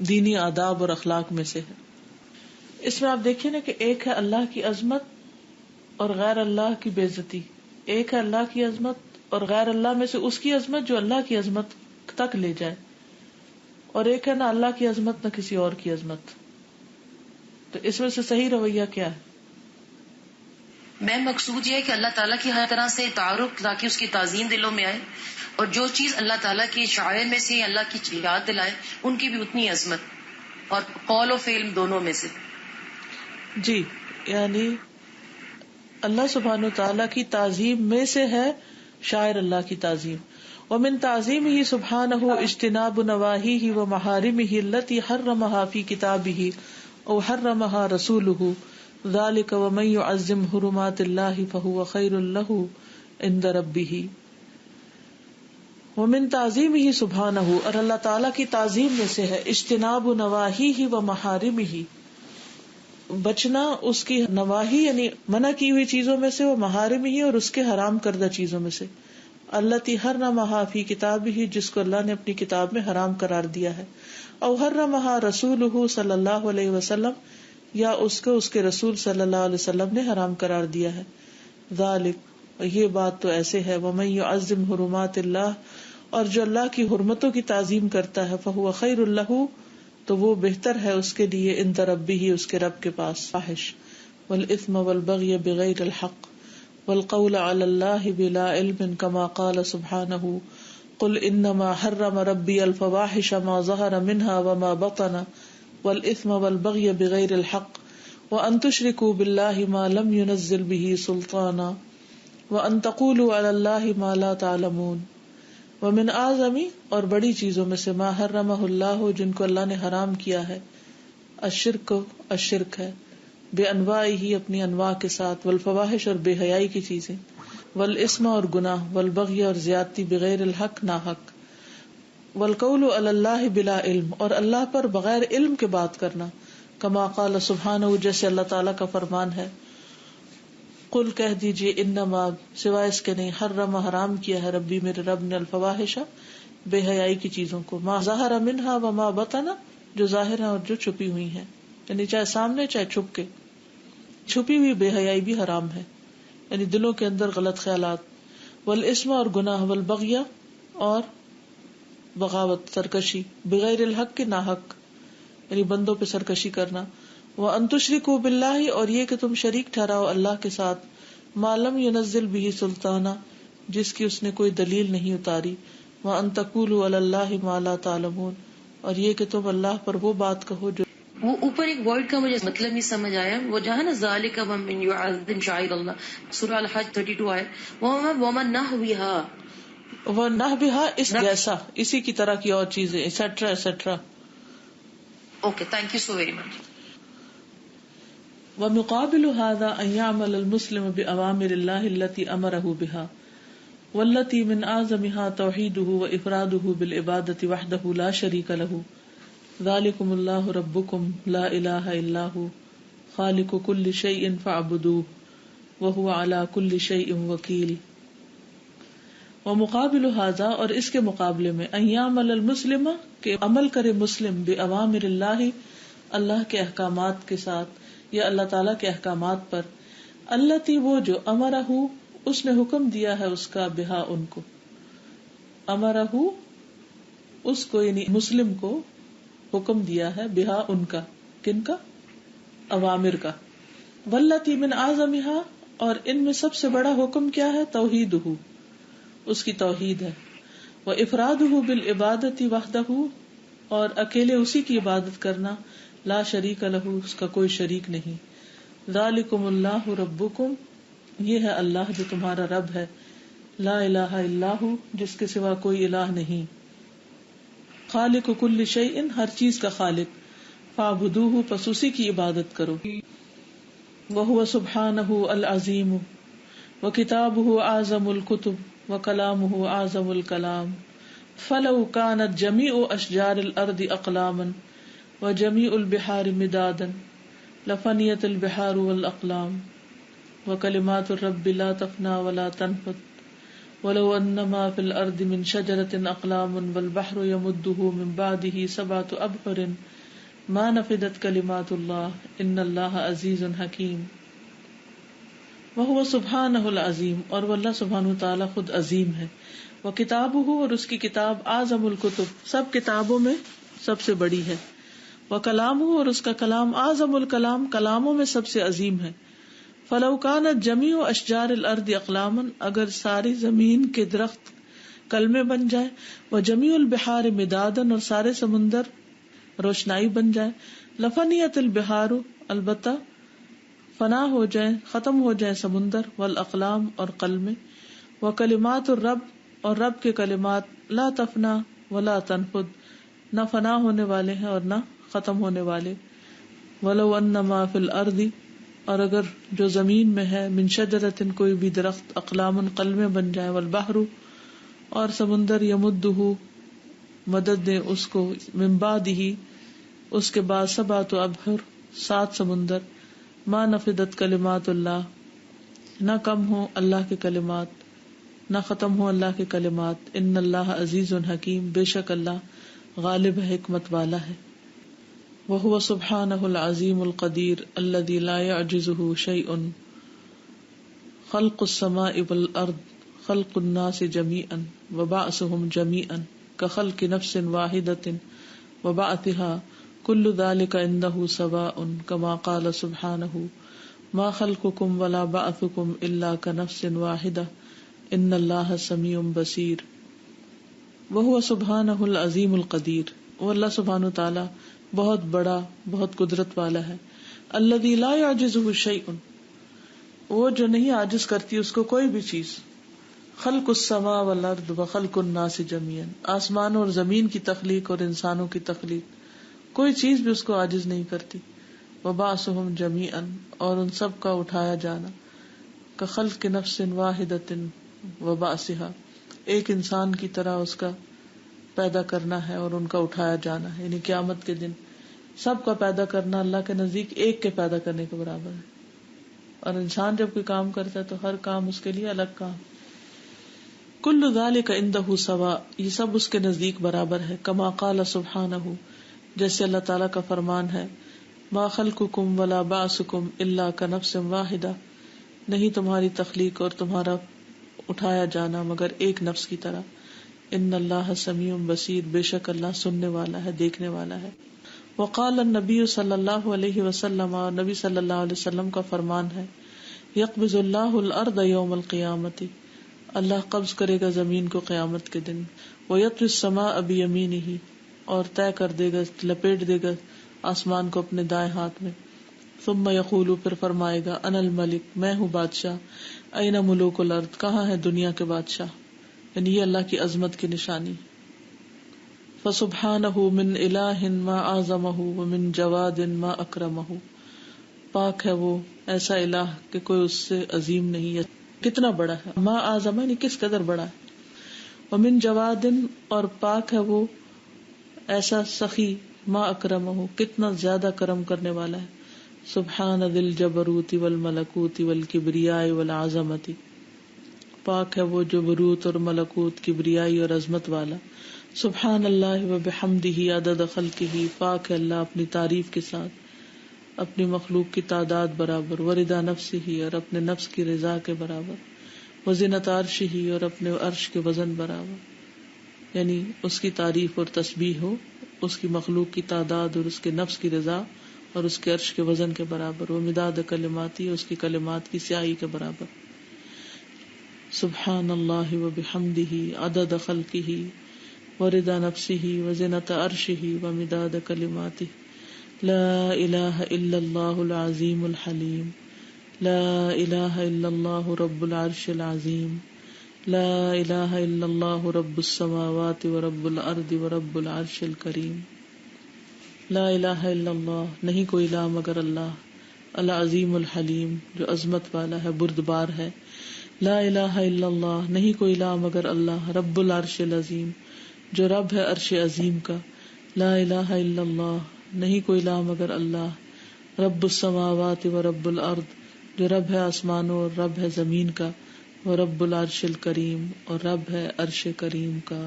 دینی آداب اور اخلاق میں سے ہے. اس میں آپ دیکھیں نا کہ ایک ہے اللہ کی عظمت اور غیر اللہ کی بے عزتی، ایک ہے اللہ کی عظمت اور غیر اللہ میں سے اس کی عظمت جو اللہ کی عظمت تک لے جائے، اور ایک ہے نہ اللہ کی عظمت نہ کسی اور کی عظمت. تو اس میں سے صحیح رویہ کیا ہے؟ میں مقصود یہ ہے کہ اللہ تعالیٰ کی ہر طرح سے تعارف تاکہ اس کی تعظیم دلوں میں آئے، اور جو چیز اللہ تعالیٰ کی شاعر میں سے اللہ کی یاد دلائے ان کی بھی اتنی عظمت، اور قول و فعل دونوں میں سے. جی، یعنی اللہ سبحانہ وتعالیٰ کی تعظیم میں سے ہے شاعر اللہ کی تعظیم. ومن تعظیمہ سبحانہ اجتناب نواہیہ ومحارمہ التی حرمہا فی کتابہ او حرمہا رسولہ ذلک ومن یعظم حرمات اللہ فہو خیر لہ عند ربہ. ومن تعظیمہ سبحانہ، اور اللہ تعالیٰ کی تعظیم میں سے ہے اجتناب نواہیہ ومحارمہ، بچنا اس کی نواہی یعنی منع کی ہوئی چیزوں میں سے، وہ محارم ہی اور اس کے حرام کردہ چیزوں میں سے، التی حرمہا فی کتابہ، جس کو اللہ نے اپنی کتاب میں حرام قرار دیا ہے، او حرمہا رسولہ صلی اللہ علیہ وسلم، یا اس کو اس کے رسول صلی اللہ علیہ وسلم نے حرام قرار دیا ہے. ذالک، یہ بات تو ایسے ہے، ومن یعظم حرمات اللہ، اور جو اللہ کی حرمتوں کی تعظیم کرتا ہے، فہو خیر لہ، تو وہ بہتر ہے اس کے لیے، عند ربہ، اس کے رب کے پاس. فاحش والاثم والبغی بغیر الحق والقول علی اللہ بلا علم کما قال سبحانہ قل انما حرم ربی الفواحش ما ظہر منها وما بطن والاثم والبغی بغیر الحق وان تشرکوا باللہ ما لم ينزل به سلطانا وان تقولوا علی اللہ ما لا تعلمون. ومن اعظم، اور بڑی چیزوں میں سے، ما حرمہ اللہ، جن کو اللہ نے حرام کیا ہے، الشرک، الشرک ہے، بے انواعہ، اپنی انواع کے ساتھ، والفواحش، اور بے حیائی کی چیزیں، والاسم، اور گناہ، والبغی، اور زیادتی، بغیر الحق، ناحق، والقول علی اللہ بلا علم، اور اللہ پر بغیر علم کے بات کرنا، کما قال سبحانہ، جیسے اللہ تعالیٰ کا فرمان ہے، قل، کہہ دیجئے، انما، سوائے اس کے نہیں، حرم، حرام کیا ہے، ربی، میرے رب نے، الفواحش، بے حیائی کی چیزوں کو، ما ظہر منہا وما بطن، جو ظاہر ہیں اور جو چھپی ہوئی ہیں، یعنی چاہے سامنے چاہے چھپ کے. چھپی ہوئی بے حیائی بھی حرام ہے، یعنی دلوں کے اندر غلط خیالات. والاسم، اور گناہ، والبغی، اور بغاوت، سرکشی، بغیر الحق، کے ناحق، یعنی بندوں پہ سرکشی کرنا. وَأَن تُشْرِكُوا بِاللَّهِ، اور یہ کہ تم شریک ٹھہراؤ اللہ کے ساتھ، مَا لَمْ يُنَزِّلْ بِهِ سُلْطَانًا، جس کی اس نے کوئی دلیل نہیں اتاری. وَأَن تَقُولُوا عَلَى اللَّهِ مَا لَا تَعْلَمُونَ، اور یہ کہ تم اللہ پر وہ بات کہو جو. وہ اوپر ایک ورڈ کا مجھے مطلب نہیں سمجھ آیا، وہ جہاں نا ذالک ومن یعظم شعائر اللہ، سورہ الحج 32 آئے، ومن نحوها، وہ نحوها، اس جیسا، اسی کی طرح کی اور چیزیں، etcetera etcetera. Okay, thank you so very much. ومقابل هذا ان يعمل المسلم بأوامر الله التي أمره بها والتي من أعظمها توحيده وإفراده بالعبادة وحده لا شريك له ذلكم الله ربكم لا إله إلا هو خالق كل شيء فاعبدوه وهو على كل شيء وكيل. ومقابل هذا، اور اس کے مقابلے میں، ان يعمل المسلم، کہ عمل کرے مسلم، بأوامر الله، اللہ کے احکامات کے ساتھ یا اللہ تعالیٰ کے احکامات پر، التی، وہ جو، امرہ، اس نے حکم دیا ہے اس کا، بہا، ان کو، امرہ، اس کو یعنی مسلم کو حکم دیا ہے، بہا، ان کا، کن کا؟ اوامر کا. واللتی من اعظمہا، اور ان میں سب سے بڑا حکم کیا ہے؟ توحیدہ، اس کی توحید ہے. وافرادہ بالعبادۃ وحدہ، اور اکیلے اسی کی عبادت کرنا، لا شریک لہ، اس کا کوئی شریک نہیں. ذالکم اللہ ربکم، یہ ہے اللہ جو تمہارا رب ہے، لا الہ الا ہو، جس کے سوا کوئی الہ نہیں، خالق کل شیء، ہر چیز کا خالق، فاعبدوہ، پس اسی کی عبادت کرو. وہو سبحانہ العظیم، وکتابہ اعظم الکتب، وکلامہ اعظم الکلام، فلو کانت جمیع اشجار الارض اقلاما وجمیع البحار مدادا لفنیت البحار والاقلام وکلمات الرب لا تفنا ولا تنفد ولو انما في الارض من شجرة اقلام والبحر يمده من بعده 7 ابحر ما نفدت کلمات اللہ ان اللہ عزیز حکیم. وهو سبحانہ العظیم، اور وہ اللہ سبحانہ تعالیٰ خود عظیم ہے. وکتابہ، اور اس کی کتاب اعظم الکتب، سب کتابوں میں سب سے بڑی ہے. وکلامہ، اور اس کا کلام اعظم الکلام، کلاموں میں سب سے عظیم ہے. فلو كانت جمیع اشجار الارض اقلاما، اگر ساری زمین کے درخت کلمے بن جائے، وجمیع البحار مدادا، اور سارے سمندر روشنائی بن جائے، لفنیت البحار، البتہ فنا ہو جائیں، ختم ہو جائیں سمندر، والاقلام، اور قلمیں، وکلمات الرب، اور رب کے کلمات، لا تفنا ولا تنفد، نہ فنا ہونے والے ہیں اور نہ ختم ہونے والے. ولو انما فی الارض، اور اگر جو زمین میں ہے، من شجرۃ، کوئی بھی درخت، اقلام، قلمیں بن جائے، والبحر، اور سمندر، یمدہ، مدد دے اس کو، من بعدہ، اس کے بعد، 7 ابحر، 7 سمندر، ما نفدت کلمات اللہ، نہ کم ہو اللہ کے کلمات، نہ ختم ہو اللہ کے کلمات. ان اللہ عزیز حکیم، بے شک اللہ غالب ہے، حکمت والا ہے. وهو سبحانہ العظیم القدیر الذی لا يعجزه شیء خلق السماء والارض خلق الناس جميعا وبعثهم جميعا كخلق نفس واحدة وبعثها كل ذلك عنده سواء كما قال سبحانه ما خلقكم ولا بعثكم الا كنفس واحدة ان اللہ سمیع بصیر. وهو سبحانہ العظیم القدیر، وہ اللہ سبحانہ تعالی بہت بڑا، بہت قدرت والا ہے. الذی لا یعجزہ شیء، وہ جو نہیں عاجز کرتی اس کو کوئی بھی چیز. خلق السماء والارض وخلق الناس جميعا، آسمان اور زمین کی تخلیق اور انسانوں کی تخلیق، کوئی چیز بھی اس کو عاجز نہیں کرتی. وبعثهم جميعا، اور ان سب کا اٹھایا جانا. کخلق نفس واحدۃ وبعثها، ایک انسان کی طرح اس کا پیدا کرنا ہے اور ان کا اٹھایا جانا ہے. یعنی قیامت کے دن سب کا پیدا کرنا اللہ کے نزدیک ایک کے پیدا کرنے کے برابر ہے. اور انسان جب کوئی کام کرتا ہے تو ہر کام اس کے لیے الگ کام. کل ذالک عندہ سواء، یہ سب اس کے نزدیک برابر ہے. کما قال سبحانہ، جیسے اللہ تعالیٰ کا فرمان ہے، ما خلقکم ولا بعثکم الا کنفس واحدہ، نہیں تمہاری تخلیق اور تمہارا اٹھایا جانا مگر ایک نفس کی طرح. ان اللہ سمیع بصیر، بے شک اللہ سننے والا ہے، دیکھنے والا ہے. وقال النبی صلی اللہ علیہ وسلم، اور نبی صلی اللہ علیہ وسلم کا فرمان ہے، یقبض اللہ الارض یوم القیامت، اللہ قبض کرے گا زمین کو قیامت کے دن. ویطوی السماء بیمینہ، اور طے کر دے گا، لپیٹ دے گا آسمان کو اپنے دائیں ہاتھ میں. ثم یقول، پھر فرمائے گا، انا الملک، میں ہوں بادشاہ. این ملوک الارض، کہاں ہے دنیا کے بادشاہ. یعنی یہ اللہ کی عظمت کی نشانی. فسبحانہ من الہ ما اعظمہ ومن جواد ما اکرمہ، پاک ہے وہ ایسا الہ کہ کوئی اس سے عظیم نہیں ہے. کتنا بڑا ہے، ما اعظم یعنی کس قدر بڑا ہے. ومن جواد، اور پاک ہے وہ ایسا سخی، ما اکرمہ کتنا زیادہ کرم کرنے والا ہے. سبحان ذی الجبروت والملکوت والکبریاء والعظمت، پاک ہے وہ جو بروت اور ملکوت، کبریائی اور عظمت والا. سبحان اللہ وبحمدہ عدد خلقہ، پاک ہے اللہ اپنی تعریف کے ساتھ اپنی مخلوق کی تعداد برابر. ورضا نفسہ، اور اپنے نفس کی رضا کے برابر. وزنت عرشہ، اور اپنے عرش کے وزن برابر. یعنی اس کی تعریف اور تسبیح ہو اس کی مخلوق کی تعداد اور اس کے نفس کی رضا اور اس کے عرش کے وزن کے برابر. ومداد کلماتی، اس کی کلمات کی سیاہی کے برابر. سبحان اللہ وبحمدہ عدد خلقہ ورضا نفسہ وزنت عرشہ ومداد کلماتہ. لا الہ الا اللہ العظیم الحلیم، لا الہ الا اللہ رب العرش العظیم، لا الہ الا اللہ رب السماوات ورب الارض ورب العرش الکریم. لا الہ الا اللہ، نہیں کوئی الہ مگر اللہ، العظیم الحلیم، جو عظمت والا ہے، بردبار ہے. لا الہ الا اللہ، نہیں کوئی الہ مگر اللہ، رب العرش العظیم، جو رب ہے عرش عظیم کا. لا الہ الا اللہ نہیں کوئی الہ مگر اللہ، رب السماوات و رب الارض، جو رب ہے آسمانوں اور رب ہے زمین کا، و رب العرش الکریم، اور رب ہے عرش کریم کا.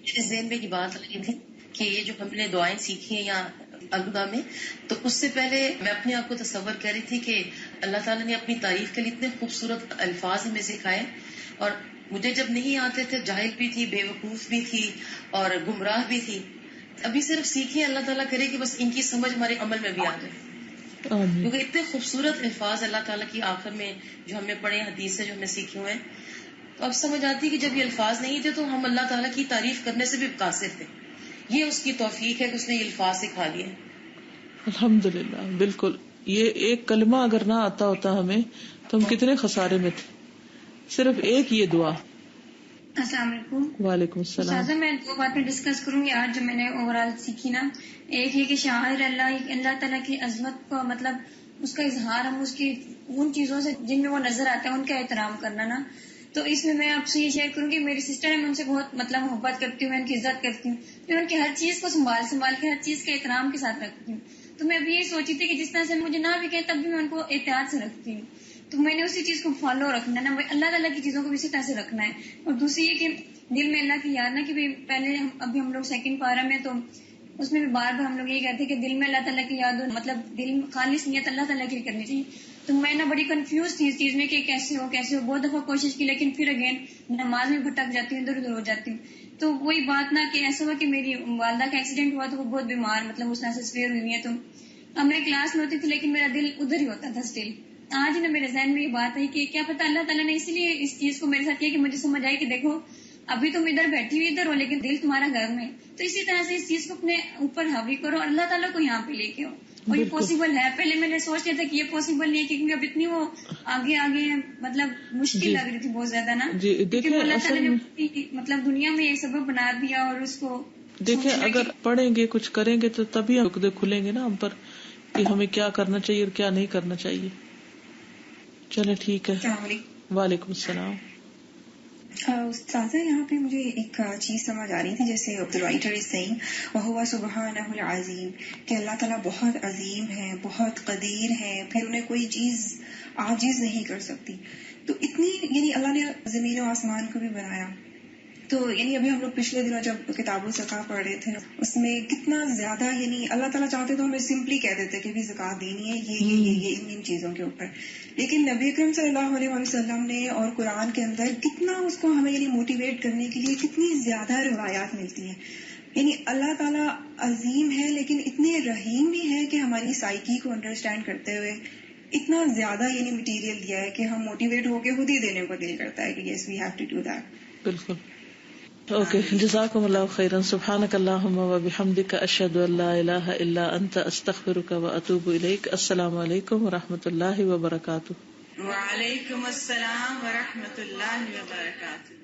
میرے ذہن میں یہ بات آئی تھی کہ یہ جو ہم نے دعائیں سیکھی ہیں یا الوداع میں، تو اس سے پہلے میں اپنے آپ کو تصور کر رہی تھی کہ اللہ تعالیٰ نے اپنی تعریف کے لیے اتنے خوبصورت الفاظ ہمیں سکھائے، اور مجھے جب نہیں آتے تھے جاہل بھی تھی، بے وقوف بھی تھی اور گمراہ بھی تھی. ابھی صرف سیکھیں، اللہ تعالیٰ کرے کہ بس ان کی سمجھ ہمارے عمل میں بھی آ جائے، کیونکہ اتنے خوبصورت الفاظ اللہ تعالیٰ کی آخر میں جو ہم نے پڑھے، حدیث سے جو ہم نے سیکھے ہوئے ہیں. تو اب سمجھ آتی ہے کہ جب یہ الفاظ نہیں تھے تو ہم اللہ تعالیٰ کی تعریف کرنے سے بھی قاصر تھے. یہ اس کی توفیق ہے کہ اس نے یہ الفاظ سکھا لیے. الحمدللہ. بالکل، یہ ایک کلمہ اگر نہ آتا ہوتا ہمیں تو ہم کتنے خسارے میں تھے. صرف ایک یہ دعا. السلام علیکم. وعلیکم السلام. میں دو باتیں ڈسکس کروں گی آج جو میں نے اوور آل سیکھی نا. ایک ہے کہ شاعر اللہ تعالیٰ کی عظمت کو، مطلب اس کا اظہار ہم اس کی ان چیزوں سے جن میں وہ نظر آتا ہے ان کا احترام کرنا نا. تو اس میں آپ سے یہ شیئر کروں گی، میری سسٹر ہے، میں ان سے بہت محبت کرتی ہوں، میں ان کی عزت کرتی ہوں، میں ان کی ہر چیز کو سنبھال کے ہر چیز کے احترام کے ساتھ رکھتی ہوں. تو میں ابھی یہی سوچی تھی کہ جس طرح سے مجھے نہ بھی کہیں تب بھی میں ان کو احتیاط سے رکھتی ہوں. تو میں نے اسی چیز کو فالو رکھنا ہے نا، اللہ تعالیٰ کی چیزوں کو بھی اسی طرح سے رکھنا ہے. اور دوسری یہ کہ دل میں اللہ کی یاد نا، کہ پہلے ابھی ہم لوگ سیکنڈ پارہ میں، تو اس میں بھی بار بار ہم لوگ یہ کہتے ہیں کہ دل میں اللہ تعالیٰ کی یاد ہو، مطلب دل میں خالص نیت اللہ تعالیٰ کی کرنی چاہیے. تو میں نا بڑی کنفیوز تھی اس چیز میں کہ کیسے ہو بہت دفعہ کوشش کی، لیکن پھر اگین نماز میں بھٹک جاتی ہوں، ادھر ادھر ہو جاتی ہوں. تو وہی بات نا کہ ایسا ہوا کہ میری والدہ کا ایکسیڈنٹ ہوا تو وہ بہت بیمار، مطلب اس طرح سے سویئر ہوئی ہے. تو اب میں کلاس میں ہوتی تھی لیکن میرا دل ادھر ہی ہوتا تھا اسٹل. آج نا میرے ذہن میں یہ بات آئی کہ کیا پتہ اللہ تعالیٰ نے اسی لیے اس چیز کو میرے ساتھ کیا کہ مجھے سمجھ آئی کہ دیکھو ابھی تم ادھر بیٹھی ہوئی ادھر ہو لیکن دل تمہارا گھر میں. تو اسی طرح سے اس چیز کو اپنے اوپر حاوی کرو، اللہ تعالیٰ کو یہاں پہ لے کے ہو. اور یہ پاسبل ہے. پہلے میں نے سوچ لیا تھا کہ یہ پاسبل نہیں ہے کیونکہ اب اتنی وہ آگے ہیں، مطلب مشکل لگ رہی تھی بہت زیادہ نا. کیونکہ اللہ تعالیٰ نے مطلب دنیا میں ایک سبب بنا دیا اور اس کو دیکھیں اگر پڑھیں گے کچھ کریں گے تو تبھی عقدے کھلیں گے نا ہم پر کہ ہمیں کیا کرنا چاہیے اور کیا نہیں کرنا چاہیے. چلے ٹھیک ہے. وعلیکم السلام. استاذہ یہاں پہ مجھے ایک چیز سمجھ آ رہی تھی، جیسے عبد الرائٹر از سیئنگ وَهُوَ سُبْحَانَهُ الْعَظِيمُ، کہ اللہ تعالیٰ بہت عظیم ہے، بہت قدیر ہے، پھر انہیں کوئی چیز عاجز نہیں کر سکتی. تو اتنی یعنی اللہ نے زمین و آسمان کو بھی بنایا. تو یعنی ابھی ہم لوگ پچھلے دنوں جب کتاب الزکاۃ پڑھ رہے تھے اس میں کتنا زیادہ یعنی اللہ تعالیٰ چاہتے تو ہمیں سمپلی کہہ دیتے کہ بھی زکوٰۃ دینی ہے یہ ان چیزوں کے اوپر، لیکن نبی اکرم صلی اللہ علیہ وسلم نے اور قرآن کے اندر کتنا اس کو ہمیں یعنی موٹیویٹ کرنے کے لیے کتنی زیادہ روایات ملتی ہیں. یعنی اللہ تعالیٰ عظیم ہے لیکن اتنے رحیم بھی ہے کہ ہماری سائیکی کو انڈرسٹینڈ کرتے ہوئے اتنا زیادہ یعنی مٹیریل دیا ہے کہ ہم موٹیویٹ ہو کے خود ہی دینے کو دل کرتا ہے کہ yes we have to do that. بالکل. اوکے، جزاکم اللہ خیرا. سبحانک اللہم و بحمدک، اشہد ان لا الہ الا انت، استغفرک و اتوب الیک. السلام علیکم و رحمۃ اللہ وبرکاتہ. وعلیکم السلام ورحمۃ اللہ وبرکاتہ.